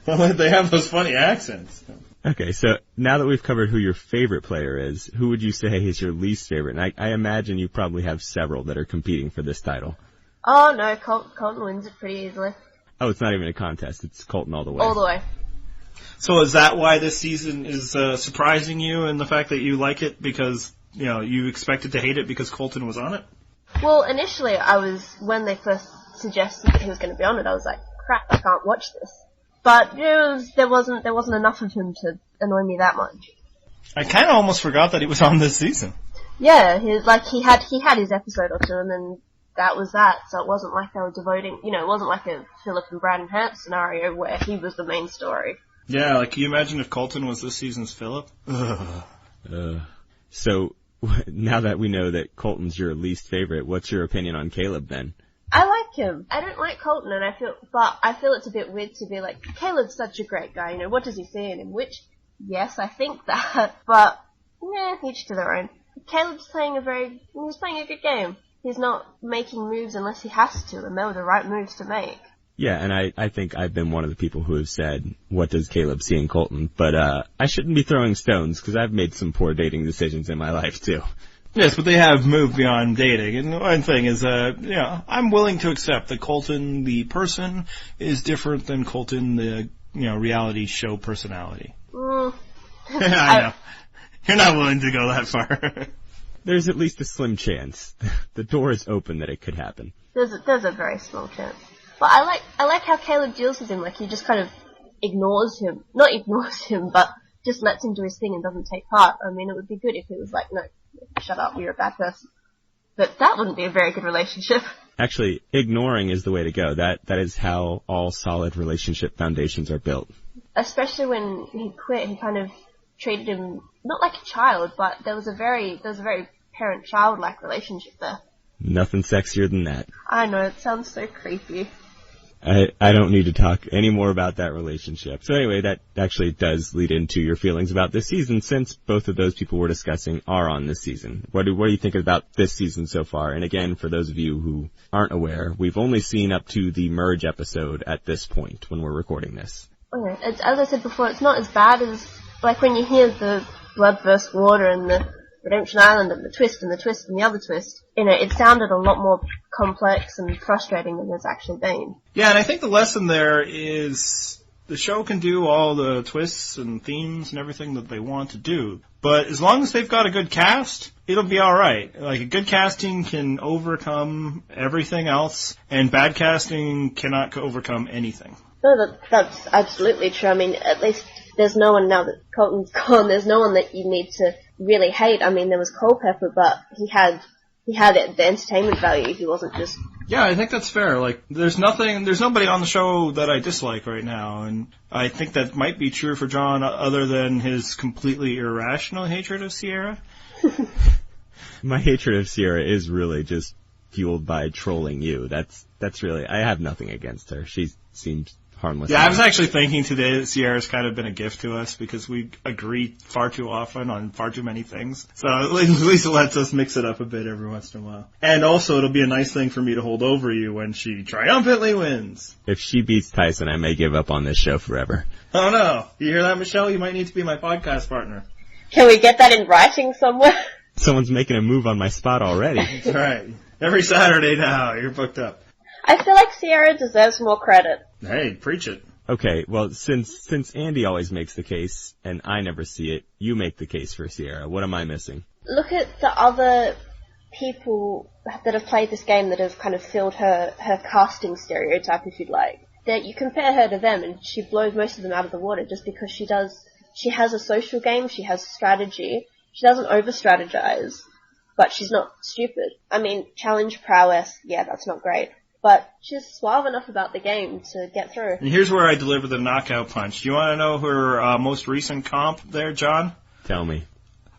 Well, they have those funny accents. Okay, so now that we've covered who your favorite player is, who would you say is your least favorite? And I imagine you probably have several that are competing for this title. Oh, no, Colton wins it pretty easily. Oh, it's not even a contest. It's Colton all the way. All the way. So is that why this season is surprising you and the fact that you like it because, you expected to hate it because Colton was on it? Well, initially when they first suggested that he was going to be on it, I was like, crap, I can't watch this. But there wasn't enough of him to annoy me that much. I kind of almost forgot that he was on this season. Yeah, he had his episode or two, and then that was that. So it wasn't like they were devoting, it wasn't like a Philip and Brad and Hurt scenario where he was the main story. Yeah, can you imagine if Colton was this season's Philip? So now that we know that Colton's your least favorite, what's your opinion on Caleb then? I like him. I don't like Colton, and I feel it's a bit weird to be like, Caleb's such a great guy, what does he see in him? Which, yes, I think that, but, each to their own. Caleb's playing he's playing a good game. He's not making moves unless he has to, and they were the right moves to make. Yeah, and I think I've been one of the people who have said, what does Caleb see in Colton? But, I shouldn't be throwing stones, because I've made some poor dating decisions in my life, too. Yes, but they have moved beyond dating. And one thing is, I'm willing to accept that Colton, the person, is different than Colton, the, reality show personality. I know. You're not willing to go that far. There's at least a slim chance. The door is open that it could happen. There's a very small chance. But I like how Caleb deals with him. He just kind of ignores him. Not ignores him, but just lets him do his thing and doesn't take part. I mean, it would be good if he was like, no, shut up, you're a bad person. But that wouldn't be a very good relationship. Actually, ignoring is the way to go. That is how all solid relationship foundations are built. Especially when he quit, he kind of treated him not like a child, but there was a very parent-child-like relationship there. Nothing sexier than that. I know, it sounds so creepy. I don't need to talk any more about that relationship. So anyway, that actually does lead into your feelings about this season, since both of those people we're discussing are on this season. What do you think about this season so far? And again, for those of you who aren't aware, we've only seen up to the merge episode at this point when we're recording this. Okay, as I said before, it's not as bad as, when you hear the Blood vs. Water and the Redemption Island and the twist and the other twist, it sounded a lot more complex and frustrating than it's actually been. Yeah, and I think the lesson there is The show can do all the twists and themes and everything that they want to do. But as long as they've got a good cast, it'll be alright. Like, a good casting can overcome everything else, and bad casting cannot overcome anything. No, that's absolutely true. I mean, at least there's no one now that Colton's gone. There's no one that you need to really hate. I mean, there was Culpepper, but he had the entertainment value. He wasn't just... Yeah, I think that's fair. Like, there's nobody on the show that I dislike right now, and I think that might be true for John other than his completely irrational hatred of Sierra. My hatred of Sierra is really just fueled by trolling you. That's really, I have nothing against her. She seems harmless. Yeah, I was actually thinking today that Sierra's kind of been a gift to us because we agree far too often on far too many things. So at least it lets us mix it up a bit every once in a while. And also it'll be a nice thing for me to hold over you when she triumphantly wins. If she beats Tyson, I may give up on this show forever. Oh no. You hear that, Michelle? You might need to be my podcast partner. Can we get that in writing somewhere? Someone's making a move on my spot already. That's right. Every Saturday now, you're booked up. I feel like Sierra deserves more credit. Hey, preach it. Okay, well, since Andy always makes the case, and I never see it, you make the case for Sierra. What am I missing? Look at the other people that have played this game that have kind of filled her casting stereotype, if you'd like. That you compare her to them, and she blows most of them out of the water just because she has a social game, she has strategy, she doesn't over-strategize, but she's not stupid. I mean, challenge prowess, yeah, that's not great. But she's suave enough about the game to get through. And here's where I deliver the knockout punch. Do you want to know her most recent comp there, John? Tell me.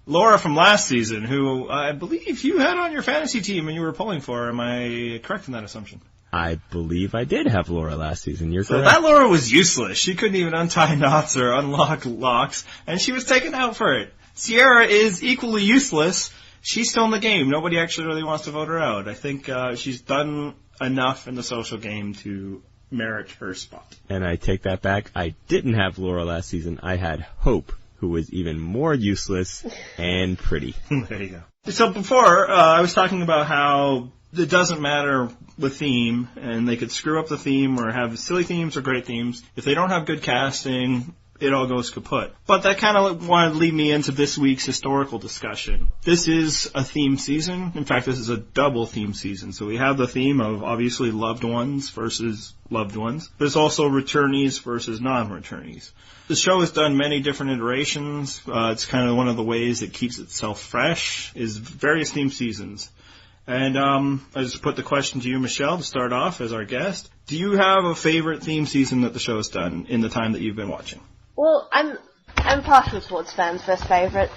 Laura from last season, who I believe you had on your fantasy team and you were pulling for. Am I correct in that assumption? I believe I did have Laura last season. You're correct. So that Laura was useless. She couldn't even untie knots or unlock locks, and she was taken out for it. Sierra is equally useless. She's still in the game. Nobody actually really wants to vote her out. I think she's done enough in the social game to merit her spot. And I take that back. I didn't have Laura last season. I had Hope, who was even more useless and pretty. There you go. So before, I was talking about how it doesn't matter with theme, and they could screw up the theme or have silly themes or great themes. If they don't have good casting, it all goes kaput. But that kind of wanted to lead me into this week's historical discussion. This is a theme season. In fact, this is a double theme season. So we have the theme of obviously loved ones versus loved ones. There's also returnees versus non-returnees. The show has done many different iterations. It's kind of one of the ways it keeps itself fresh is various theme seasons. And I just put the question to you, Michelle, to start off as our guest. Do you have a favorite theme season that the show has done in the time that you've been watching? Well, I'm partial towards fans' best favourites.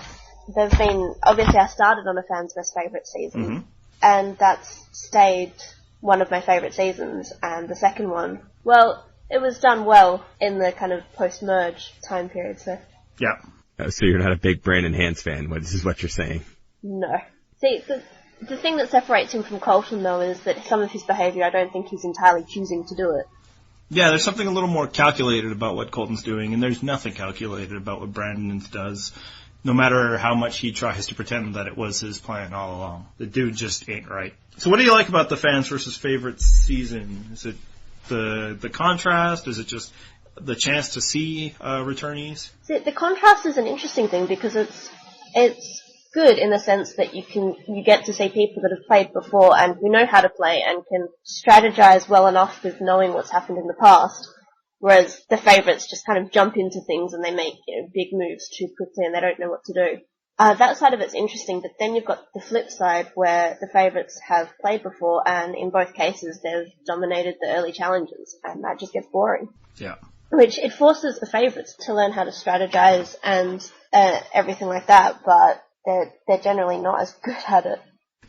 There's been, obviously I started on a fans' best favourite season, and that's stayed one of my favourite seasons, and the second one, well, it was done well in the kind of post-merge time period, so. Yeah. Oh, so you're not a big Brandon Hans fan, this is what you're saying. No. See, the thing that separates him from Colton, though, is that some of his behaviour, I don't think he's entirely choosing to do it. Yeah, there's something a little more calculated about what Colton's doing, and there's nothing calculated about what Brandon does, no matter how much he tries to pretend that it was his plan all along. The dude just ain't right. So what do you like about the fans versus favorites season? Is it the contrast? Is it just the chance to see returnees? See, the contrast is an interesting thing because it's good in the sense that you get to see people that have played before and who know how to play and can strategize well enough with knowing what's happened in the past, whereas the favourites just kind of jump into things and they make big moves too quickly and they don't know what to do. That side of it's interesting, but then you've got the flip side where the favourites have played before and in both cases they've dominated the early challenges and that just gets boring. Yeah. Which it forces the favourites to learn how to strategize and everything like that, but they're generally not as good at it.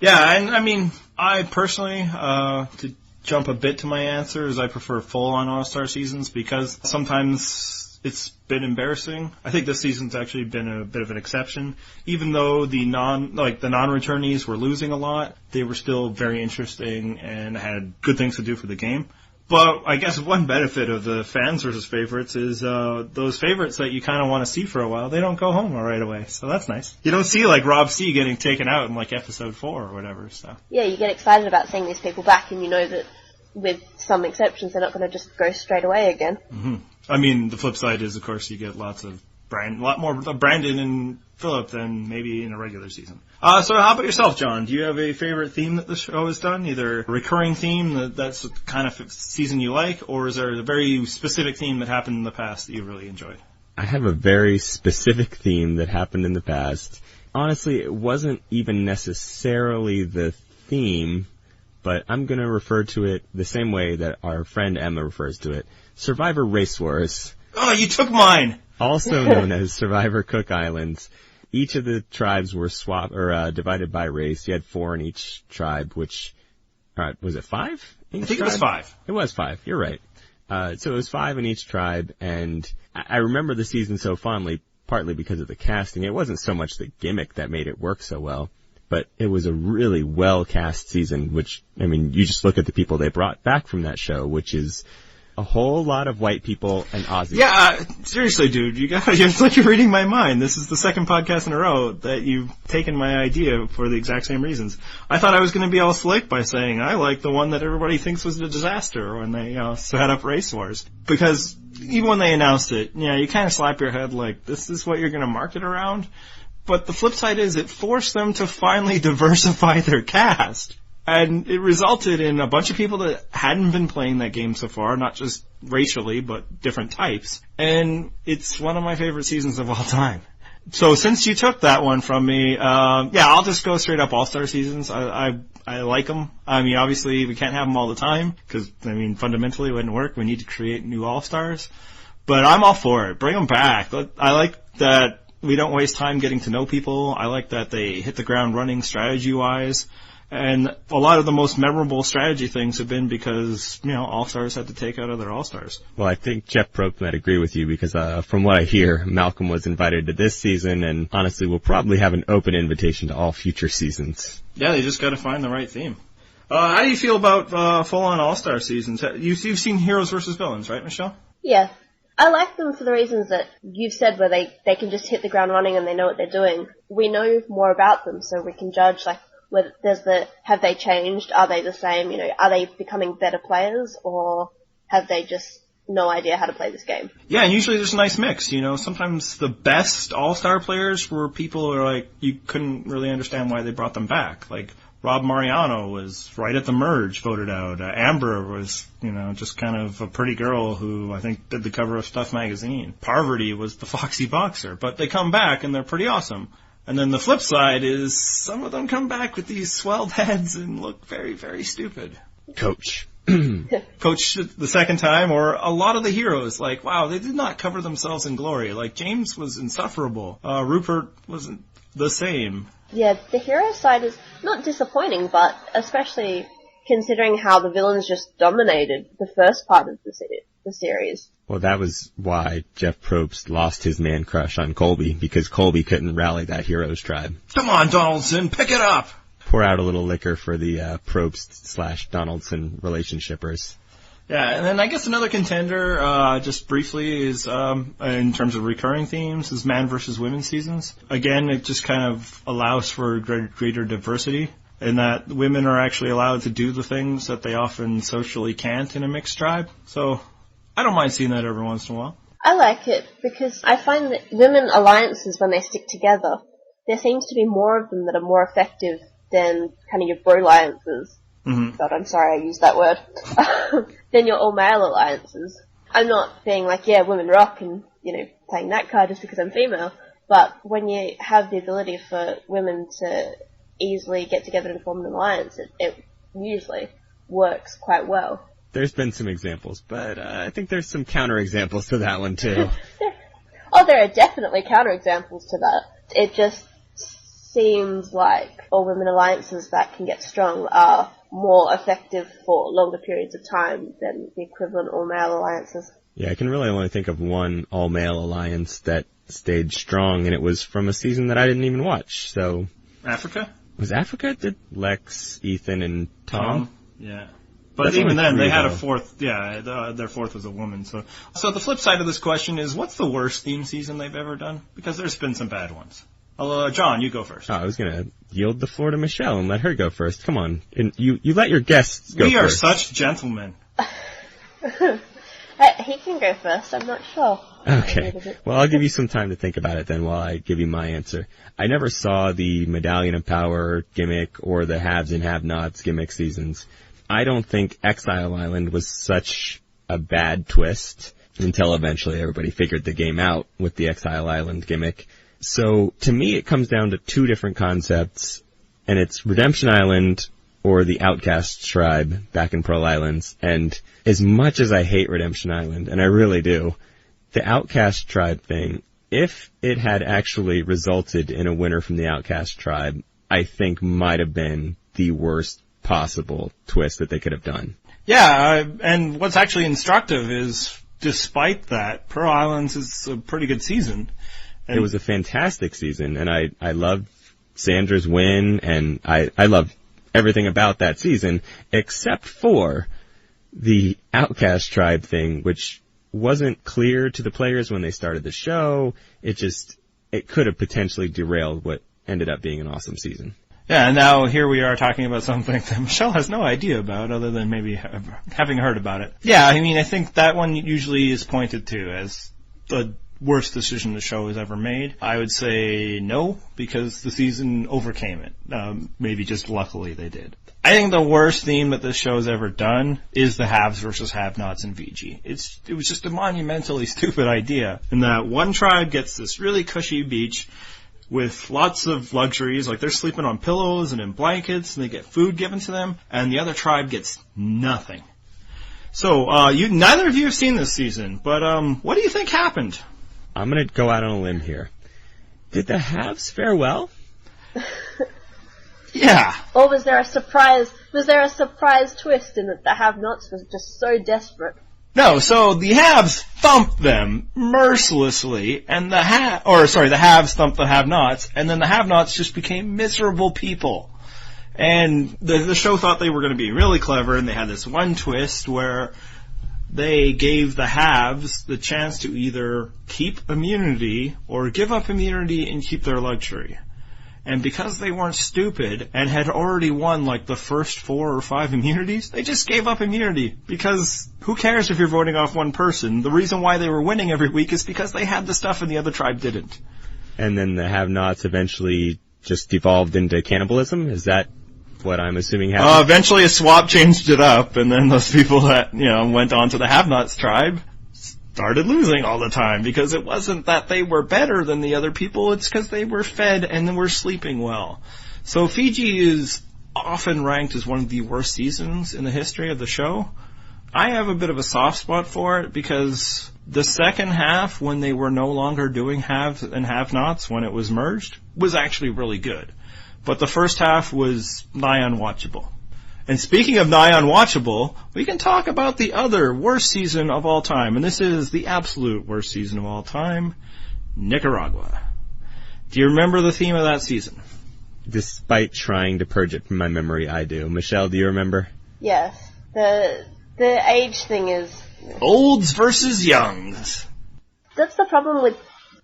Yeah, and I mean, I personally, to jump a bit to my answer, is I prefer full-on All-Star seasons because sometimes it's been embarrassing. I think this season's actually been a bit of an exception. Even though the non-returnees were losing a lot, they were still very interesting and had good things to do for the game. But I guess one benefit of the fans versus favorites is those favorites that you kind of want to see for a while, they don't go home right away. So that's nice. You don't see like Rob C getting taken out in like episode 4 or whatever. So yeah, you get excited about seeing these people back, and you know that with some exceptions, they're not going to just go straight away again. Mm-hmm. I mean, the flip side is, of course, you get a lot more Brandon and Philip than maybe in a regular season. So how about yourself, John? Do you have a favorite theme that the show has done? Either a recurring theme that's the kind of season you like, or is there a very specific theme that happened in the past that you really enjoyed? I have a very specific theme that happened in the past. Honestly, it wasn't even necessarily the theme, but I'm going to refer to it the same way that our friend Emma refers to it. Survivor Race Wars. Oh, you took mine! Also known as Survivor Cook Islands. Each of the tribes were divided by race. You had 4 in each tribe, which, was it 5? I think it was 5. It was 5. You're right. So it was 5 in each tribe, and I remember the season so fondly, partly because of the casting. It wasn't so much the gimmick that made it work so well, but it was a really well-cast season, which, I mean, you just look at the people they brought back from that show, which is a whole lot of white people and Aussies. Yeah, seriously, dude, it's like you're reading my mind. This is the second podcast in a row that you've taken my idea for the exact same reasons. I thought I was going to be all slick by saying I like the one that everybody thinks was a disaster when they set up Race Wars. Because even when they announced it, you kind of slap your head like, this is what you're going to market around? But the flip side is it forced them to finally diversify their cast. And it resulted in a bunch of people that hadn't been playing that game so far, not just racially, but different types. And it's one of my favorite seasons of all time. So since you took that one from me, I'll just go straight up All-Star seasons. I like them. I mean, obviously we can't have them all the time because, fundamentally it wouldn't work. We need to create new All-Stars. But I'm all for it. Bring them back. I like that we don't waste time getting to know people. I like that they hit the ground running strategy-wise. And a lot of the most memorable strategy things have been because, All-Stars had to take out other All-Stars. Well, I think Jeff Probst might agree with you because from what I hear, Malcolm was invited to this season, and honestly will probably have an open invitation to all future seasons. Yeah, they just got to find the right theme. How do you feel about full-on All-Star seasons? You've seen Heroes versus Villains, right, Michelle? Yeah. I like them for the reasons that you've said, where they can just hit the ground running and they know what they're doing. We know more about them, so we can judge, whether have they changed? Are they the same? Are they becoming better players, or have they just no idea how to play this game? Yeah, and usually there's a nice mix. Sometimes the best all-star players were people who are you couldn't really understand why they brought them back. Like Rob Mariano was right at the merge voted out. Amber was, just kind of a pretty girl who I think did the cover of Stuff magazine. Parvati was the foxy boxer, but they come back and they're pretty awesome. And then the flip side is some of them come back with these swelled heads and look very, very stupid. Coach the second time, or a lot of the heroes, wow, they did not cover themselves in glory. James was insufferable. Rupert wasn't the same. Yeah, the hero side is not disappointing, but especially considering how the villains just dominated the first part of the series. Well, that was why Jeff Probst lost his man crush on Colby, because Colby couldn't rally that heroes tribe. Come on, Donaldson, pick it up! Pour out a little liquor for the Probst/Donaldson relationshipers. Yeah, and then I guess another contender, just briefly, is in terms of recurring themes, is Man vs. Women seasons. Again, it just kind of allows for greater diversity, in that women are actually allowed to do the things that they often socially can't in a mixed tribe. So I don't mind seeing that every once in a while. I like it because I find that women alliances, when they stick together, there seems to be more of them that are more effective than kind of your bro-alliances. Mm-hmm. God, I'm sorry I used that word. Than your all-male alliances. I'm not being women rock and, playing that card just because I'm female, but when you have the ability for women to easily get together and form an alliance, it usually works quite well. There's been some examples, but I think there's some counterexamples to that one too. There are definitely counterexamples to that. It just seems like all-women alliances that can get strong are more effective for longer periods of time than the equivalent all-male alliances. Yeah, I can really only think of one all-male alliance that stayed strong, and it was from a season that I didn't even watch. So Africa? Was Africa? Did Lex, Ethan, and Tom? Yeah. But even then, they had a fourth. Yeah, their fourth was a woman. So the flip side of this question is, what's the worst theme season they've ever done? Because there's been some bad ones. John, you go first. Oh, I was going to yield the floor to Michelle and let her go first. Come on. And you let your guests go first. We are such gentlemen. He can go first, I'm not sure. Okay. Well, I'll give you some time to think about it then while I give you my answer. I never saw the Medallion of Power gimmick or the haves and have-nots gimmick seasons. I don't think Exile Island was such a bad twist until eventually everybody figured the game out with the Exile Island gimmick. So to me, it comes down to two different concepts, and it's Redemption Island or the Outcast Tribe back in Pearl Islands. And as much as I hate Redemption Island, and I really do, the Outcast Tribe thing, if it had actually resulted in a winner from the Outcast Tribe, I think might have been the worst possible twist that they could have done. Yeah, and what's actually instructive is, despite that, Pearl Islands is a pretty good season. And it was a fantastic season, and I loved Sandra's win, and I loved everything about that season, except for the Outcast Tribe thing, which wasn't clear to the players when they started the show. It could have potentially derailed what ended up being an awesome season. Yeah, and now here we are talking about something that Michelle has no idea about, other than maybe having heard about it. Yeah, I mean, I think that one usually is pointed to as the worst decision the show has ever made. I would say no, because the season overcame it. Maybe just luckily they did. I think the worst theme that this show has ever done is the haves versus have-nots in VG. It was just a monumentally stupid idea, in that one tribe gets this really cushy beach with lots of luxuries, like they're sleeping on pillows and in blankets, and they get food given to them, and the other tribe gets nothing. So, neither of you have seen this season, but what do you think happened? I'm going to go out on a limb here. Did the haves fare well? Yeah. Or was there a surprise twist in that the have-nots was just so desperate? No, so the haves thumped them mercilessly, and the haves thumped the have-nots, and then the have-nots just became miserable people. And the show thought they were going to be really clever, and they had this one twist where they gave the haves the chance to either keep immunity or give up immunity and keep their luxury. And because they weren't stupid and had already won like the first 4 or 5 immunities, they just gave up immunity. Because who cares if you're voting off one person? The reason why they were winning every week is because they had the stuff and the other tribe didn't. And then the have-nots eventually just devolved into cannibalism? Is that what I'm assuming happened? Eventually a swap changed it up, and then those people that, went on to the have-nots tribe started losing all the time, because it wasn't that they were better than the other people, it's because they were fed and were sleeping well. So Fiji is often ranked as one of the worst seasons in the history of the show. I have a bit of a soft spot for it, because the second half, when they were no longer doing haves and have-nots, when it was merged, was actually really good. But the first half was nigh unwatchable. And speaking of nigh unwatchable, we can talk about the other worst season of all time. And this is the absolute worst season of all time, Nicaragua. Do you remember the theme of that season? Despite trying to purge it from my memory, I do. Michelle, do you remember? Yes. The age thing is... Olds versus youngs. That's the problem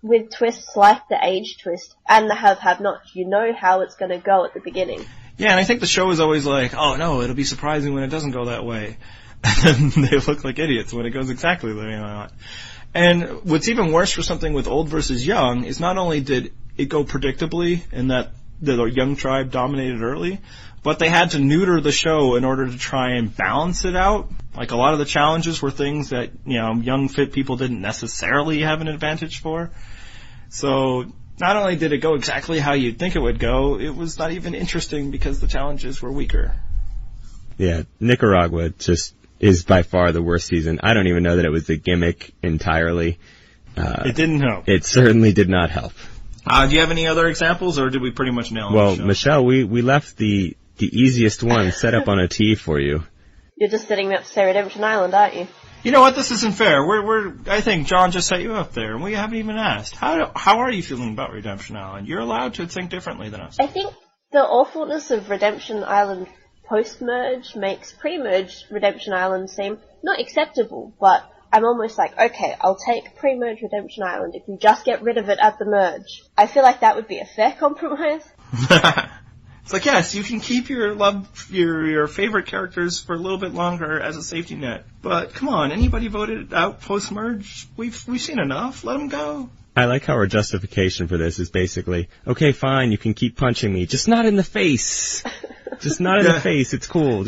with twists like the age twist and the have-not. You know how it's going to go at the beginning. Yeah, and I think the show is always like, oh no, it'll be surprising when it doesn't go that way. And then they look like idiots when it goes exactly the way they want. And what's even worse for something with old versus young is not only did it go predictably in that the young tribe dominated early, but they had to neuter the show in order to try and balance it out. Like, a lot of the challenges were things that, young fit people didn't necessarily have an advantage for. So not only did it go exactly how you'd think it would go, it was not even interesting because the challenges were weaker. Yeah, Nicaragua just is by far the worst season. I don't even know that it was a gimmick entirely. It didn't help. It certainly did not help. Do you have any other examples, or did we pretty much nail it? Well, Michelle, we left the easiest one set up on a tee for you. You're just setting me up to say Redemption Island, aren't you? You know what? This isn't fair. I think John just set you up there, and we haven't even asked. How are you feeling about Redemption Island? You're allowed to think differently than us. I think the awfulness of Redemption Island post-merge makes pre-merge Redemption Island seem not acceptable, but I'm almost like, okay, I'll take pre-merge Redemption Island if you just get rid of it at the merge. I feel like that would be a fair compromise. It's like, yes, you can keep your favorite characters for a little bit longer as a safety net. But come on, anybody voted out post-merge? We've seen enough. Let them go. I like how our justification for this is basically, okay, fine, you can keep punching me, just not in the face. Just not in the face. It's cool.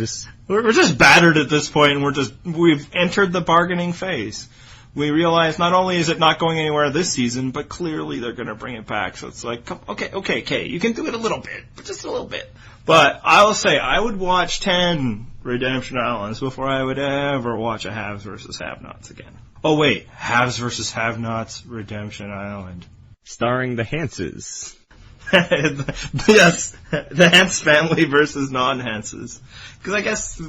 We're just battered at this point, and we've entered the bargaining phase. We realize not only is it not going anywhere this season, but clearly they're going to bring it back. So it's like, okay, you can do it a little bit, but just a little bit. But I'll say I would watch 10 Redemption Islands before I would ever watch a Haves versus Have-Nots again. Oh wait, Haves versus Have-Nots Redemption Island. Starring the Hanses. Yes, the Hance family versus non-Hanses. Because I guess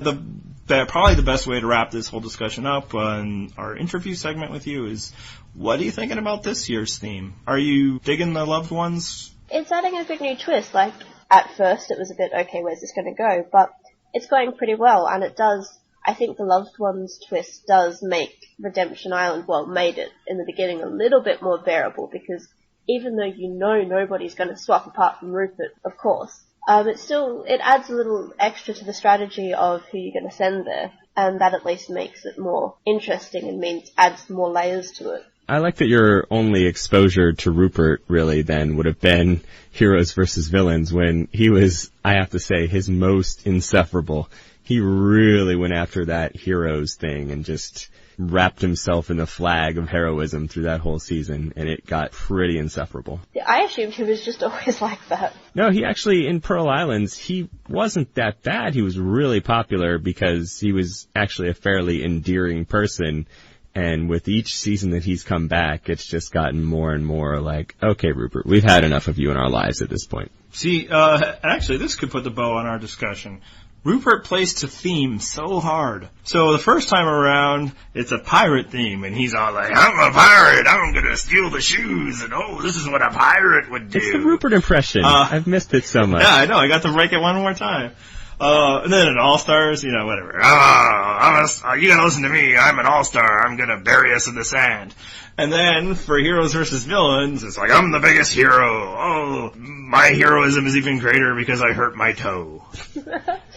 probably the best way to wrap this whole discussion up on our interview segment with you is, what are you thinking about this year's theme? Are you digging the loved ones? It's adding a good new twist. Like, at first it was a bit, okay, where's this going to go? But it's going pretty well, and it does, I think the loved ones twist does make Redemption Island, made it in the beginning a little bit more bearable, because even though you know nobody's going to swap apart from Rupert, of course, it adds a little extra to the strategy of who you're going to send there, and that at least makes it more interesting and adds more layers to it. I like that your only exposure to Rupert really then would have been Heroes versus Villains, when he was, I have to say, his most insufferable. He really went after that Heroes thing and just wrapped himself in the flag of heroism through that whole season, and it got pretty insufferable. I assumed he was just always like that. No, he actually, in Pearl Islands, he wasn't that bad. He was really popular because he was actually a fairly endearing person, and with each season that he's come back, it's just gotten more and more like, okay, Rupert, we've had enough of you in our lives at this point. See, actually, this could put the bow on our discussion. Rupert plays to theme so hard. So the first time around, it's a pirate theme, and he's all like, I'm a pirate, I'm gonna steal the shoes, and this is what a pirate would do. It's the Rupert impression. I've missed it so much. Yeah, I know, I got to break it one more time. And then in All-Stars, whatever. You gotta listen to me, I'm an All-Star, I'm gonna bury us in the sand. And then for Heroes versus Villains, it's like, I'm the biggest hero. Oh, my heroism is even greater because I hurt my toe.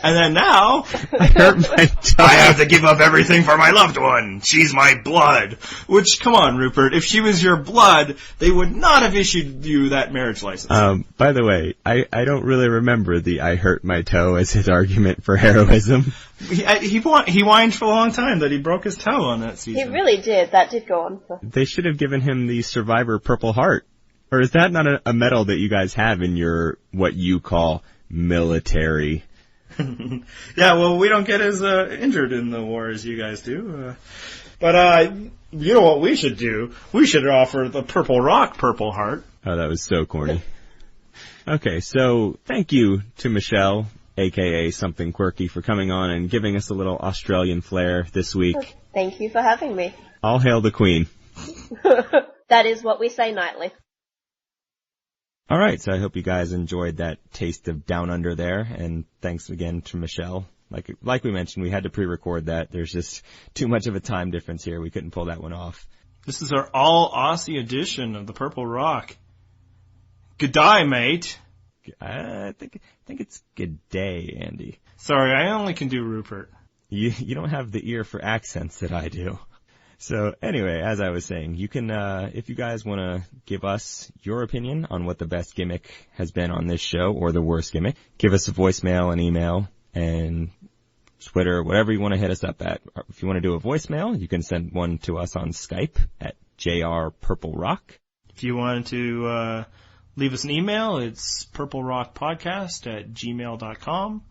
And then now, I hurt my toe. I have to give up everything for my loved one. She's my blood. Which, come on, Rupert, if she was your blood, they would not have issued you that marriage license. By the way, I don't really remember the I hurt my toe as his argument for heroism. He whined for a long time that he broke his toe on that season. He really did. That did go on for... They should have given him the Survivor Purple Heart. Or is that not a medal that you guys have in your, what you call, military? Yeah, well, we don't get as injured in the war as you guys do. But you know what we should do? We should offer the Purple Rock Purple Heart. Oh, that was so corny. Okay, so thank you to Michelle, a.k.a. Something Quirky, for coming on and giving us a little Australian flair this week. Thank you for having me. All hail the Queen. That is what we say nightly. All right, so I hope you guys enjoyed that taste of Down Under there, and thanks again to Michelle. Like we mentioned, we had to pre-record that. There's just too much of a time difference here. We couldn't pull that one off. This is our all-Aussie edition of the Purple Rock. G'day, mate. I think it's good day, Andy. Sorry, I only can do Rupert. You don't have the ear for accents that I do. So anyway, as I was saying, you can, if you guys want to give us your opinion on what the best gimmick has been on this show or the worst gimmick, give us a voicemail, an email, and Twitter, whatever you want to hit us up at. If you want to do a voicemail, you can send one to us on Skype at JRPurpleRock. If you want to leave us an email, it's purplerockpodcast@gmail.com.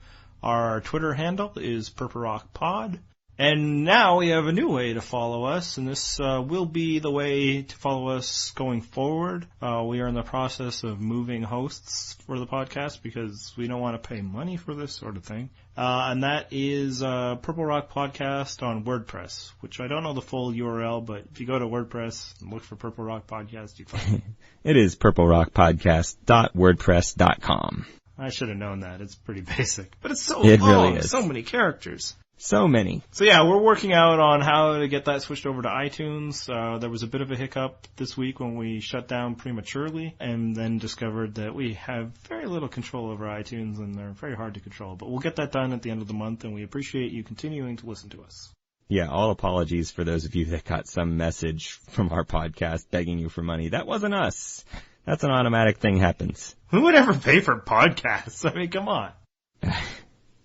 Our Twitter handle is purplerockpod. And now we have a new way to follow us, and this will be the way to follow us going forward. We are in the process of moving hosts for the podcast because we don't want to pay money for this sort of thing. And that is Purple Rock Podcast on WordPress, which I don't know the full URL, but if you go to WordPress and look for Purple Rock Podcast, you find it. It is purplerockpodcast.wordpress.com. I should have known that. It's pretty basic. But it's so long. Really is. So many characters. So many. So yeah, we're working out on how to get that switched over to iTunes. There was a bit of a hiccup this week when we shut down prematurely and then discovered that we have very little control over iTunes and they're very hard to control. But we'll get that done at the end of the month, and we appreciate you continuing to listen to us. Yeah, all apologies for those of you that got some message from our podcast begging you for money. That wasn't us. That's an automatic thing happens. Who would ever pay for podcasts? I mean, come on.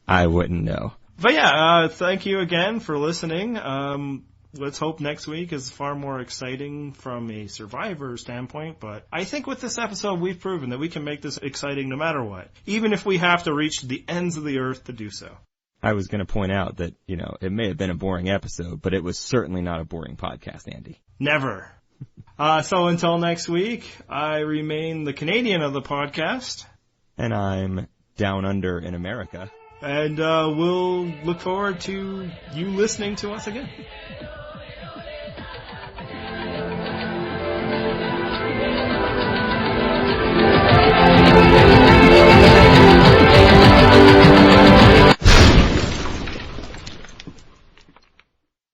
I wouldn't know. But yeah, thank you again for listening. Let's hope next week is far more exciting from a Survivor standpoint. But I think with this episode, we've proven that we can make this exciting no matter what, even if we have to reach the ends of the earth to do so. I was going to point out that, it may have been a boring episode, but it was certainly not a boring podcast, Andy. Never. So until next week, I remain the Canadian of the podcast. And I'm down under in America. And we'll look forward to you listening to us again.